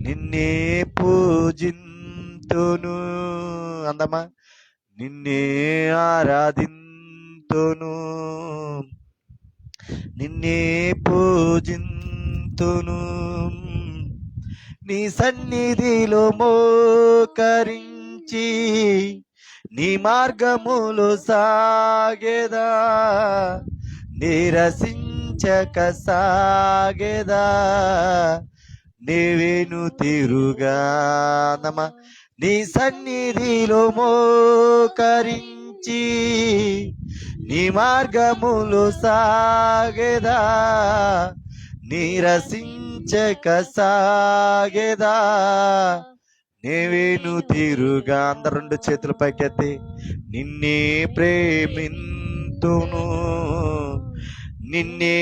నిన్నే పూజింతును. అందమ్మా, నిన్నే ఆరాధింతును, నిన్నే పూజింతును, నీ సన్నిధిలో మోకరించి నీ మార్గములు సాగేదా, నిరసించక సాగేదా, నీవేను తిరుగానమా. నీ సన్నిధిలో మోకరించి నీ మార్గములు సాగేదా, నిరసించక సాగేదా, నీవేను తిరుగా. అందరు రెండు చేతుల పైకెత్తి, నిన్నే ప్రేమింతును, నిన్నే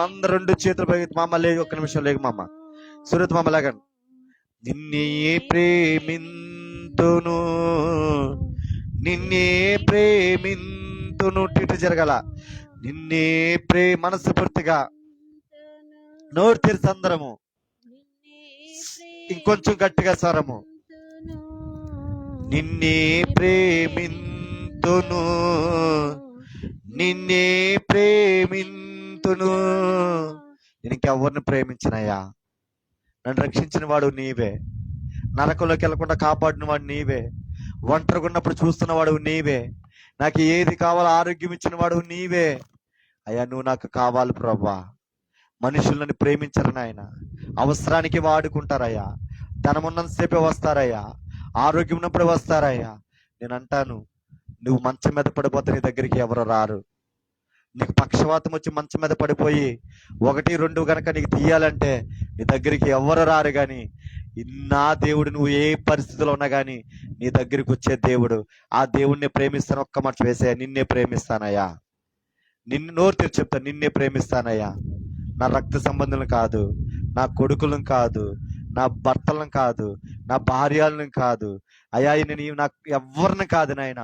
అందరు రెండు చేతుల పైకెత్తి. మామ లేదు, ఒక్క నిమిషం లేదు మామ, సురత్ మామ లాగండి. నిన్నే ప్రేమింతును, నిన్నే ప్రేమింతును. టీటు జరగల. నిన్నే మనసు పూర్తిగా నోరు తెరిచి అందరము ఇంకొంచెం గట్టిగా స్వరము, నిన్నే ప్రేమింతును, నిన్నే ప్రేమింతును. నేను ఇంకెవరిని ప్రేమించినయ్యా, నన్ను రక్షించిన వాడు నీవే, నరకంలోకి వెళ్లకుండా కాపాడిన వాడు నీవే, ఒంటరిగా ఉన్నప్పుడు చూస్తున్న వాడు నీవే, నాకు ఏది కావాలో ఆరోగ్యం ఇచ్చిన వాడు నీవే అయ్యా. నువ్వు నాకు కావాలి ప్రభా. మనుషులను ప్రేమించరు నాయన, అవసరానికి వాడుకుంటారయ్యా, ధనమున్నంతసేపే వస్తారయ్యా, ఆరోగ్యం ఉన్నప్పుడే వస్తారయ్యా. నేను అంటాను, నువ్వు మంచం మీద పడిపోతే నీ దగ్గరికి ఎవరు రారు. నీకు పక్షవాతం వచ్చి మంచం మీద పడిపోయి 1, 2 గనక నీకు తీయాలంటే నీ దగ్గరికి ఎవరు రారు. కానీ నా దేవుడు నువ్వు ఏ పరిస్థితిలో ఉన్నా కానీ నీ దగ్గరికి వచ్చే దేవుడు. ఆ దేవుడిని ప్రేమిస్తాను. ఒక్క మాట వేసే, నిన్నే ప్రేమిస్తానయ్యా. నిన్ను నోరు తెరిచి చెప్తాను, నిన్నే ప్రేమిస్తానయ్యా. నా రక్త సంబంధులను కాదు, నా కొడుకులను కాదు, నా భర్తలను కాదు, నా భార్యలను కాదు అయ్యా, నేను నాకు ఎవరిని కాదు నాయన.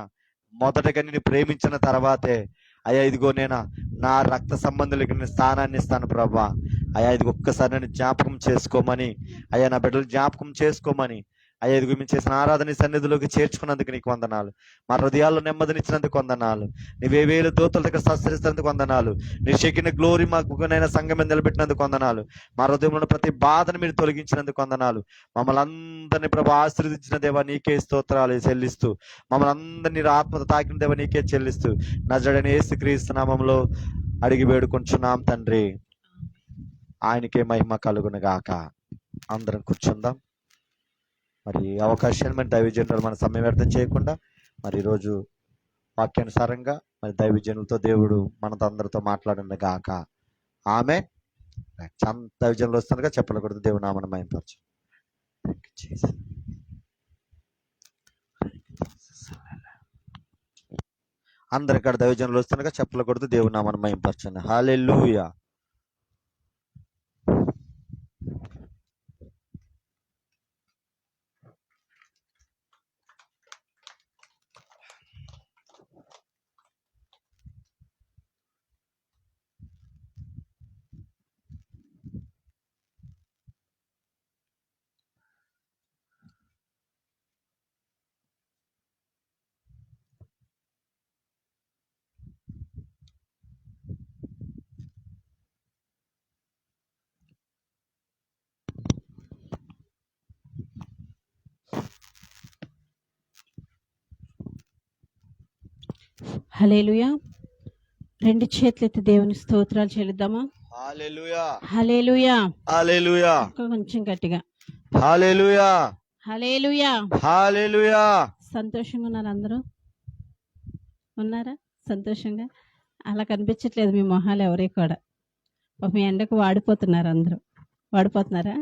మొదటగా నిన్ను ప్రేమించిన తర్వాతే అయ్యా ఇదిగో నేను నా రక్త సంబంధులకి నేను స్థానాన్ని ఇస్తాను ప్రభా. అయ్యా ఇదిగో ఒక్కసారి నన్ను జ్ఞాపకం చేసుకోమని, అయ్యా నా బిడ్డలు జ్ఞాపకం చేసుకోమని, అయ్యా ఇదిగో మేము చేసిన ఆరాధన సన్నిధిలోకి చేర్చుకున్నందుకు నీకు వందనాలు. మా హృదయాల్లో నెమ్మదినిచ్చినందుకు వందనాలు. నీవేవేలు దూతల దగ్గర సంచరిస్తున్నందుకు వందనాలు. నీ శకిన గ్లోరీ మాకునైనా సంఘం మీద నిలబెట్టినందుకు వందనాలు. మా హృదయంలో ప్రతి బాధను మీరు తొలగించినందుకు వందనాలు. మమ్మల్ని అందరినీ ప్రభు ఆశీర్వదించిన దేవా నీకే స్తోత్రాలు చెల్లిస్తూ, మమ్మల్ని అందరినీ ఆత్మతో తాకిన దేవా నీకే చెల్లిస్తూ నజరేయుడైన యేసుక్రీస్తు నామములో అడిగి వేడుకొంచున్నాం తండ్రి. ఆయనకే మహిమ కలుగును గాక. అందరం కూర్చుందాం. మరి అవకాశాన్ని మరి దైవజనులు మన సమయం వ్యర్థం చేయకుండా మరి ఈరోజు వాక్యానుసారంగా మరి దైవజనులతో దేవుడు మనతో అందరితో మాట్లాడిన గాక. ఆమె దైవజనులు వస్తుండగా చెప్పకూడదు. దేవుడు నామను మహిమపరచు. అందరికడ దైవజనులు వస్తుండగా చెప్పకూడదు. దేవుడు నామను మహిమపరచండి. హల్లెలూయా. హల్లెలూయా. 2 చేతులెత్తి దేవుని స్తోత్రాలు చెల్లిద్దామా? హల్లెలూయా, హల్లెలూయా, హల్లెలూయా, కొంచెం గట్టిగా హల్లెలూయా, హల్లెలూయా, హల్లెలూయా. సంతోషంగా ఉన్నారు అందరూ? ఉన్నారా సంతోషంగా? అలా కనిపించట్లేదు మీ మొహాలు ఎవరి కూడా. మీ ఎండకు వాడిపోతున్నారు అందరూ. వాడిపోతున్నారా?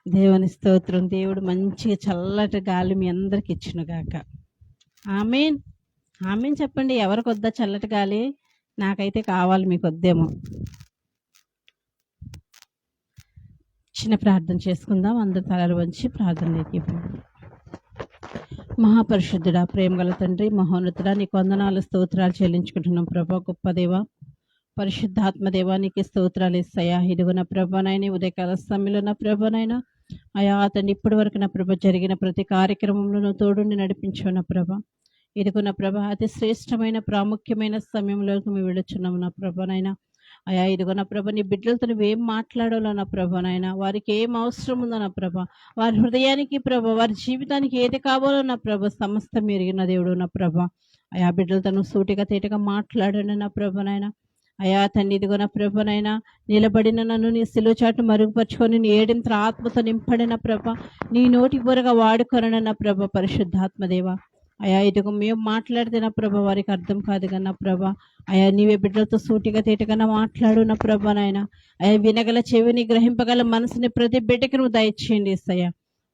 దేవుని స్తోత్రం. దేవుడు మంచిగా చల్లటి గాలి మీ అందరికి ఇచ్చును గాక. ఆమేన్. ఆమేన్ చెప్పండి. ఎవరికి వద్దా చల్లటి గాలి? నాకైతే కావాలి, మీకు వద్దేమో. చిన్న ప్రార్థన చేసుకుందాం. అందరు తలలు వంచి ప్రార్థనలోకి పోదాం. మహాపరిశుద్ధుడా, ప్రేమగల తండ్రి, మహోన్నతుడా, నీకు వందనాలు స్తోత్రాలు చెల్లించుకుంటున్నాం ప్రభా. గొప్ప దేవ, పరిశుద్ధాత్మదేవా, నీకు స్తోత్రాలు ఇస్తాయా. ఇదిగున ప్రభానైనా ఉదయకాల సమయంలో ప్రభానైనా అయా తండ్రి ఇప్పటి వరకు నా ప్రభ జరిగిన ప్రతి కార్యక్రమంలో నువ్వు తోడుండి నడిపించు నా ప్రభ. ఇదిగున ప్రభ అతి శ్రేష్టమైన ప్రాముఖ్యమైన సమయంలోకి మేము వెళుచున్నాము నా ప్రభనైనా. అయా ఇదిగో నా ప్రభ, నీ బిడ్డలతో నువ్వేం మాట్లాడాలో నా ప్రభనైనా, వారికి ఏం అవసరం ఉందో నా ప్రభ, వారి హృదయానికి ప్రభ, వారి జీవితానికి ఏది కావాలో నా ప్రభ, సమస్తం ఎరిగిన దేవుడు నా ప్రభ. అయా బిడ్డలతో నువ్వు సూటిగా తేటగా మాట్లాడండి నా ప్రభనైనా. అయా తండ్రి ఇదిగో నా ప్రభనైనా, నిలబడిన నన్ను నీ సిలువ చాటు మరుగుపరుచుకొని నీ ఏడింత ఆత్మతో నింపడిన ప్రభ, నీ నోటి బొరగా వాడుకొనన్న ప్రభ. పరిశుద్ధాత్మదేవ అయా ఇదిగో మేము మాట్లాడితే నా ప్రభ వారికి అర్థం కాదు కన్నా ప్రభ. అయా నీవే బిడ్డలతో సూటిగా తేటగా మాట్లాడు నా ప్రభ నాయన. అయా వినగల చెవిని, గ్రహింపగల మనసుని ప్రతి బిడ్డకి నువ్వు దయచేయండి ఇస్తయ్యా.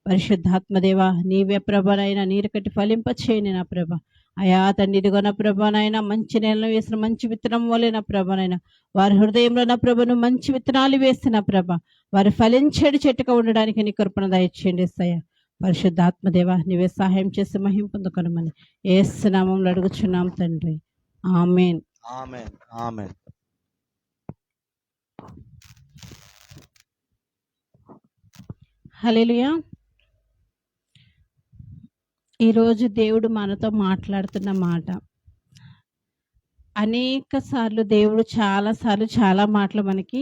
పరిశుద్ధాత్మదేవ నీవే ప్రభనైనా నీరు కట్టి ఫలింప చేయండి నా ప్రభ. అయా తండ్రి ఇదిగో నా ప్రభనైనా, మంచి నేలలో వేసిన మంచి విత్తనం వలె నా ప్రభనైనా, వారి హృదయంలో నా ప్రభను మంచి విత్తనాలు వేసిన ప్రభ, వారి ఫలించేడు చెట్టుగా ఉండడానికి నీ కృపణ దయచేయండి ఇస్తయ్యా. పరిశుద్ధాత్మదేవ నీవే సహాయం చేసి మహిమ పొందుకొనమని యేసు నామములో అడుగుచున్నాం తండ్రి. ఆమేన్. ఆమేన్. ఆమేన్. హల్లెలూయా. ఈరోజు దేవుడు మనతో మాట్లాడుతున్న మాట, అనేక సార్లు దేవుడు చాలా మాటలు మనకి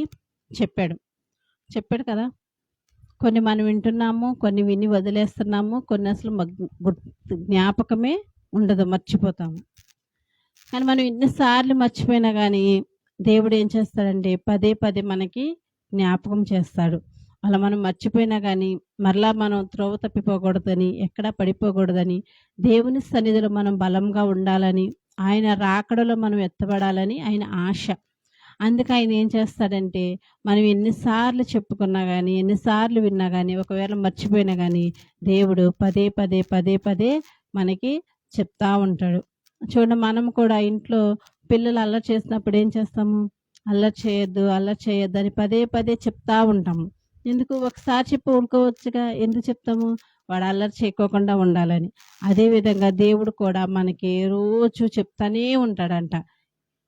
చెప్పాడు కదా. కొన్ని మనం వింటున్నాము, కొన్ని విని వదిలేస్తున్నాము, కొన్ని అసలు జ్ఞాపకమే ఉండదు, మర్చిపోతాము. కానీ మనం ఎన్నిసార్లు మర్చిపోయినా కానీ దేవుడు ఏం చేస్తాడంటే పదే పదే మనకి జ్ఞాపకం చేస్తాడు. అలా మనం మర్చిపోయినా కానీ మరలా మనం త్రోవ తప్పిపోకూడదని, ఎక్కడా పడిపోకూడదని, దేవుని సన్నిధిలో మనం బలంగా ఉండాలని, ఆయన రాకడలో మనం ఎత్తబడాలని ఆయన ఆశ. అందుకే ఆయన ఏం చేస్తాడంటే మనం ఎన్నిసార్లు చెప్పుకున్నా కానీ, ఎన్నిసార్లు విన్నా కానీ, ఒకవేళ మర్చిపోయినా కానీ దేవుడు పదే పదే మనకి చెప్తా ఉంటాడు. చూడండి, మనం కూడా ఇంట్లో పిల్లలు అల్లరి చేసినప్పుడు ఏం చేస్తాము? అల్లరి చేయొద్దు అని పదే చెప్తా ఉంటాము. ఎందుకు? ఒకసారి చెప్పి ఊరుకోవచ్చుగా, ఎందుకు చెప్తాము? వాడు అల్లరి చేయకోకుండా ఉండాలని. అదేవిధంగా దేవుడు కూడా మనకి రోజు చెప్తానే ఉంటాడంట,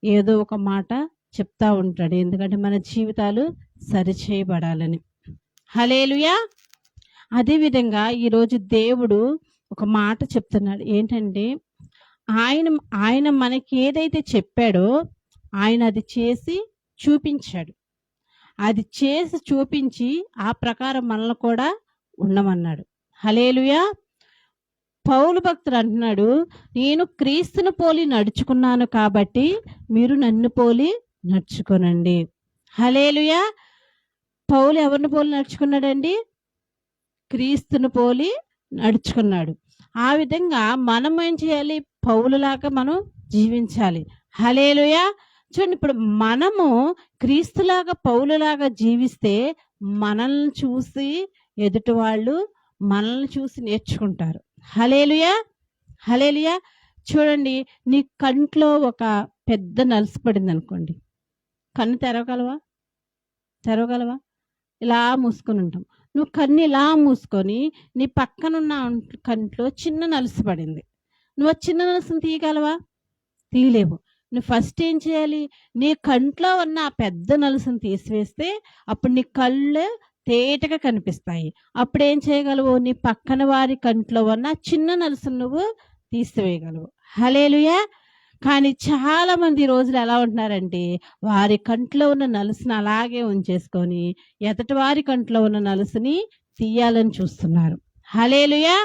ఏదో ఒక మాట చెప్తా ఉంటాడు. ఎందుకంటే మన జీవితాలు సరిచేయబడాలని. హల్లెలూయా. అదేవిధంగా ఈరోజు దేవుడు ఒక మాట చెప్తున్నాడు. ఏంటంటే ఆయన మనకి ఏదైతే చెప్పాడో ఆయన అది చేసి చూపించాడు. అది చేసి చూపించి ఆ ప్రకారం మనల్ని కూడా ఉండమన్నాడు. హల్లెలూయా. పౌలు భక్తుడు అంటున్నాడు, నేను క్రీస్తును పోలి నడుచుకున్నాను కాబట్టి మీరు నన్ను పోలి నడుచుకోనండి. హల్లెలూయా. పౌలు ఎవరిని పోలి నడుచుకున్నాడండి? క్రీస్తును పోలి నడుచుకున్నాడు. ఆ విధంగా మనం ఏం చేయాలి? పౌలులాగా మనం జీవించాలి. హల్లెలూయా. చూడండి, ఇప్పుడు మనము క్రీస్తులాగా పౌలులాగా జీవిస్తే మనల్ని చూసి ఎదుటి వాళ్ళు మనల్ని చూసి నేర్చుకుంటారు. హల్లెలూయా. హల్లెలూయా. చూడండి, నీ కంట్లో ఒక పెద్ద నలుసు పడింది అనుకోండి, కన్ను తెరవగలవా? ఇలా మూసుకొని ఉంటాం. నువ్వు కన్ను ఇలా మూసుకొని నీ పక్కనున్న కంట్లో చిన్న నలుసు పడింది, నువ్వు చిన్న నలుసుని తీయగలవా? తీయలేవు. నువ్వు ఫస్ట్ ఏం చేయాలి? నీ కంట్లో ఉన్న ఆ పెద్ద నలుసుని తీసివేస్తే అప్పుడు నీ కళ్ళు తేటగా కనిపిస్తాయి. అప్పుడు ఏం చేయగలవు? నీ పక్కన వారి కంట్లో ఉన్న చిన్న నలుసును నువ్వు తీసివేయగలవు. హల్లెలూయా. కానీ చాలా మంది రోజులు ఎలా ఉంటున్నారంటే వారి కంట్లో ఉన్న నలుసుని అలాగే ఉంచేసుకొని ఎదటి వారి కంట్లో ఉన్న నలుసుని తీయాలని చూస్తున్నారు. హల్లెలూయా.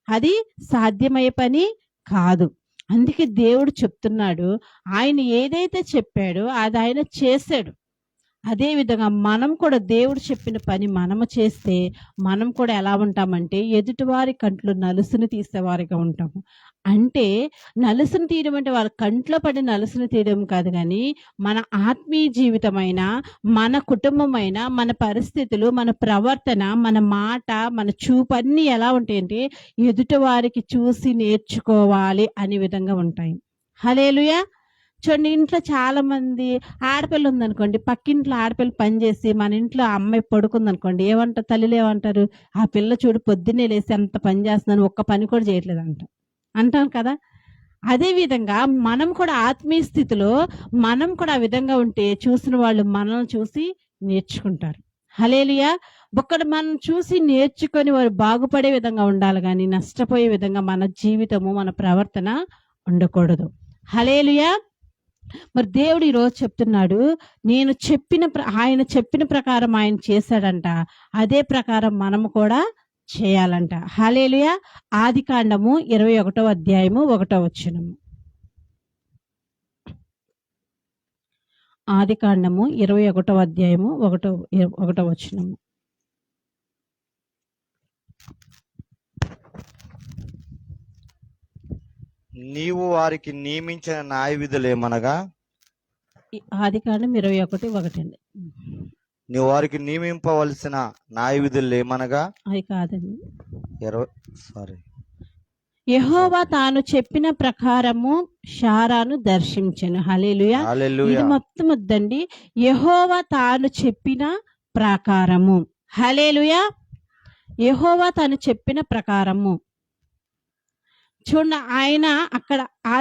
అది సాధ్యమయ్యే పని కాదు. అందుకే దేవుడు చెప్తున్నాడు, ఆయన ఏదైతే చెప్పాడో అది ఆయన చేశాడు. అదేవిధంగా మనం కూడా దేవుడు చెప్పిన పని మనము చేస్తే మనం కూడా ఎలా ఉంటామంటే ఎదుటివారి కంట్లో నలుసుని తీసేవారిగా ఉంటాము. అంటే నలుసును తీయడం అంటే వాళ్ళ కంట్లో పడి నలుసును తీయడం కాదు, కానీ మన ఆత్మీయ జీవితమైన, మన కుటుంబమైన, మన పరిస్థితులు, మన ప్రవర్తన, మన మాట, మన చూపు అన్నీ ఎలా ఉంటాయంటే ఎదుటి వారికి చూసి నేర్చుకోవాలి అనే విధంగా ఉంటాయి. హల్లెలూయా. చూడండి, ఇంట్లో చాలా మంది ఆడపిల్ల ఉందనుకోండి, పక్కింట్లో ఆడపిల్ల పని చేసి మన ఇంట్లో ఆ అమ్మాయి పడుకుందనుకోండి, ఏమంటారు తల్లిలు ఏమంటారు? ఆ పిల్ల చూడు పొద్దున్నే లేసి అంత పని చేస్తున్నాను, ఒక్క పని కూడా చేయట్లేదు అంటాం కదా. అదే విధంగా మనం కూడా ఆత్మీయ స్థితిలో మనం కూడా ఆ విధంగా ఉంటే చూసిన వాళ్ళు మనల్ని చూసి నేర్చుకుంటారు. హల్లెలూయా. ఒక్కడు మనం చూసి నేర్చుకొని వారు బాగుపడే విధంగా ఉండాలి, కానీ నష్టపోయే విధంగా మన జీవితము, మన ప్రవర్తన ఉండకూడదు. హల్లెలూయా. మరి దేవుడు ఈరోజు చెప్తున్నాడు, ఆయన చెప్పిన ప్రకారం ఆయన చేశాడంట, అదే ప్రకారం మనము కూడా చేయాలంట. హల్లెలూయా. ఆదికాండము 21వ అధ్యాయము 1వ వచనము. ఆదికాండము 21వ అధ్యాయము 1వ వచనము. నీవు వారికి నియమించిన న్యాయ విధులేమనగా, ఆదికాండం 21:1 అండి. నీవు వారికి నియమింపవలసిన న్యాయ విధులేమనగా, అది కాదండి. యెహోవా యెహోవా తాను చెప్పిన ప్రకారము శారాను దర్శించెను. హల్లెలూయా. ఇది మొత్తం వద్దండి. యెహోవా తాను చెప్పిన ప్రకారము. హల్లెలూయా. యెహోవా తాను చెప్పిన ప్రకారము. చూడండి, ఆయన అక్కడ ఆ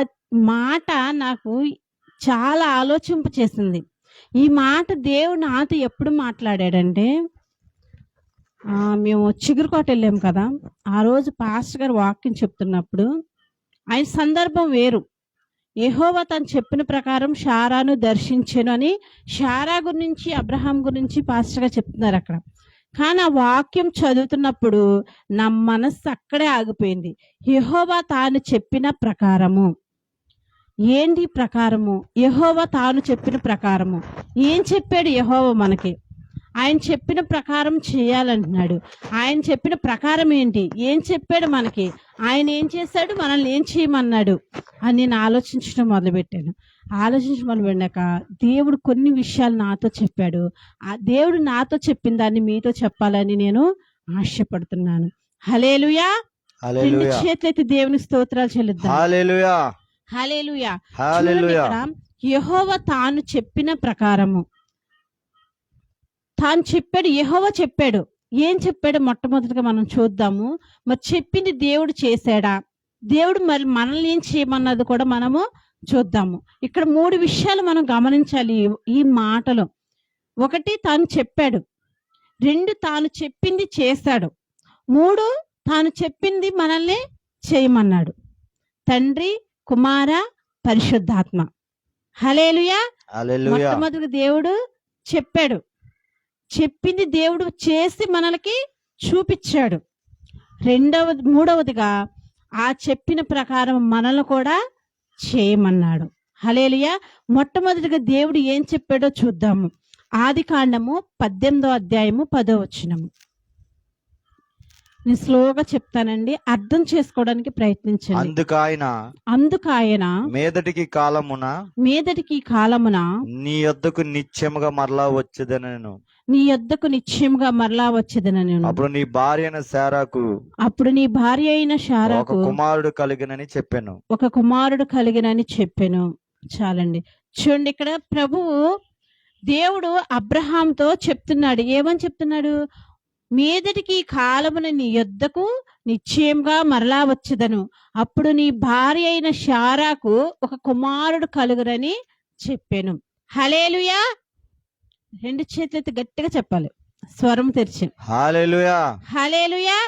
మాట నాకు చాలా ఆలోచింప చేసింది. ఈ మాట దేవుడు నాతో ఎప్పుడు మాట్లాడాడంటే, మేము చిగురుకోట వెళ్ళాం కదా, ఆ రోజు పాస్టర్ గారు వాక్యం చెప్తున్నప్పుడు ఆయన సందర్భం వేరు. యెహోవా తను చెప్పిన ప్రకారం శారాను దర్శించెను అని శారా గురించి, అబ్రహాం గురించి పాస్టర్ గారు చెప్తున్నారు అక్కడ. కానీ ఆ వాక్యం చదువుతున్నప్పుడు నా మనస్సు అక్కడే ఆగిపోయింది. యెహోవా తాను చెప్పిన ప్రకారము. ఏంటి ప్రకారము? యెహోవా తాను చెప్పిన ప్రకారము. ఏం చెప్పాడు యెహోవా మనకి? ఆయన చెప్పిన ప్రకారం చేయాలంటున్నాడు. ఆయన చెప్పిన ప్రకారం ఏంటి? ఏం చెప్పాడు మనకి? ఆయన ఏం చేశాడు? మనల్ని ఏం చేయమన్నాడు అని నేను ఆలోచించడం మొదలుపెట్టాను. మొదలుపెట్టాక దేవుడు కొన్ని విషయాలు నాతో చెప్పాడు. ఆ దేవుడు నాతో చెప్పిన దాన్ని మీతో చెప్పాలని నేను ఆశపడుతున్నాను. హల్లెలూయా. రెండు చేతులెత్తి దేవుని స్తోత్రాలు చెల్లిద్దాం. హల్లెలూయా. హల్లెలూయా. హల్లెలూయా. యెహోవా తాను చెప్పిన ప్రకారము తాను చెప్పాడు. యెహోవా చెప్పాడు. ఏం చెప్పాడు? మొట్టమొదటిగా మనం చూద్దాము. మరి చెప్పింది దేవుడు చేశాడా? దేవుడు మరి మనల్ని ఏం చేయమన్నది కూడా మనము చూద్దాము. ఇక్కడ 3 విషయాలు మనం గమనించాలి ఈ మాటలో. 1, తాను చెప్పాడు. 2, తాను చెప్పింది చేశాడు. 3, తాను చెప్పింది మనల్ని చేయమన్నాడు. తండ్రి, కుమార, పరిశుద్ధాత్మ. హల్లెలూయా. మొట్టమొదటిగా దేవుడు చెప్పాడు. చెప్పింది దేవుడు చేసి మనకి చూపించాడు. మూడవదిగా ఆ చెప్పిన ప్రకారం మనల్ని కూడా చేయమన్నాడు. హల్లెలూయా. మొట్టమొదటిగా దేవుడు ఏం చెప్పాడో చూద్దాము. ఆదికాండము 18వ అధ్యాయము 10వ వచనము. నేను స్లోగా చెప్తానండి, అర్థం చేసుకోవడానికి ప్రయత్నించండి. అందుకాయన మీదటికి కాలమున నీ యొద్దకు నిశ్చయముగా మరలా వచ్చేదనను. అప్పుడు నీ భార్య అయిన శారాకు ఒక కుమారుడు కలిగినని చెప్పాను. చాలండి. చూడండి, ఇక్కడ ప్రభువు దేవుడు అబ్రహాంతో చెప్తున్నాడు. ఏమని చెప్తున్నాడు? మీదటికి కాలమున నీ యొద్దకు నిశ్చయంగా మరలా వచ్చేదను. అప్పుడు నీ భార్య అయిన శారాకు ఒక కుమారుడు కలుగురని చెప్పాను. హల్లెలూయా. 2 చేతులెత్తి గట్టిగా చెప్పాలి, స్వరం తెరిచి. హల్లెలూయా. హల్లెలూయా.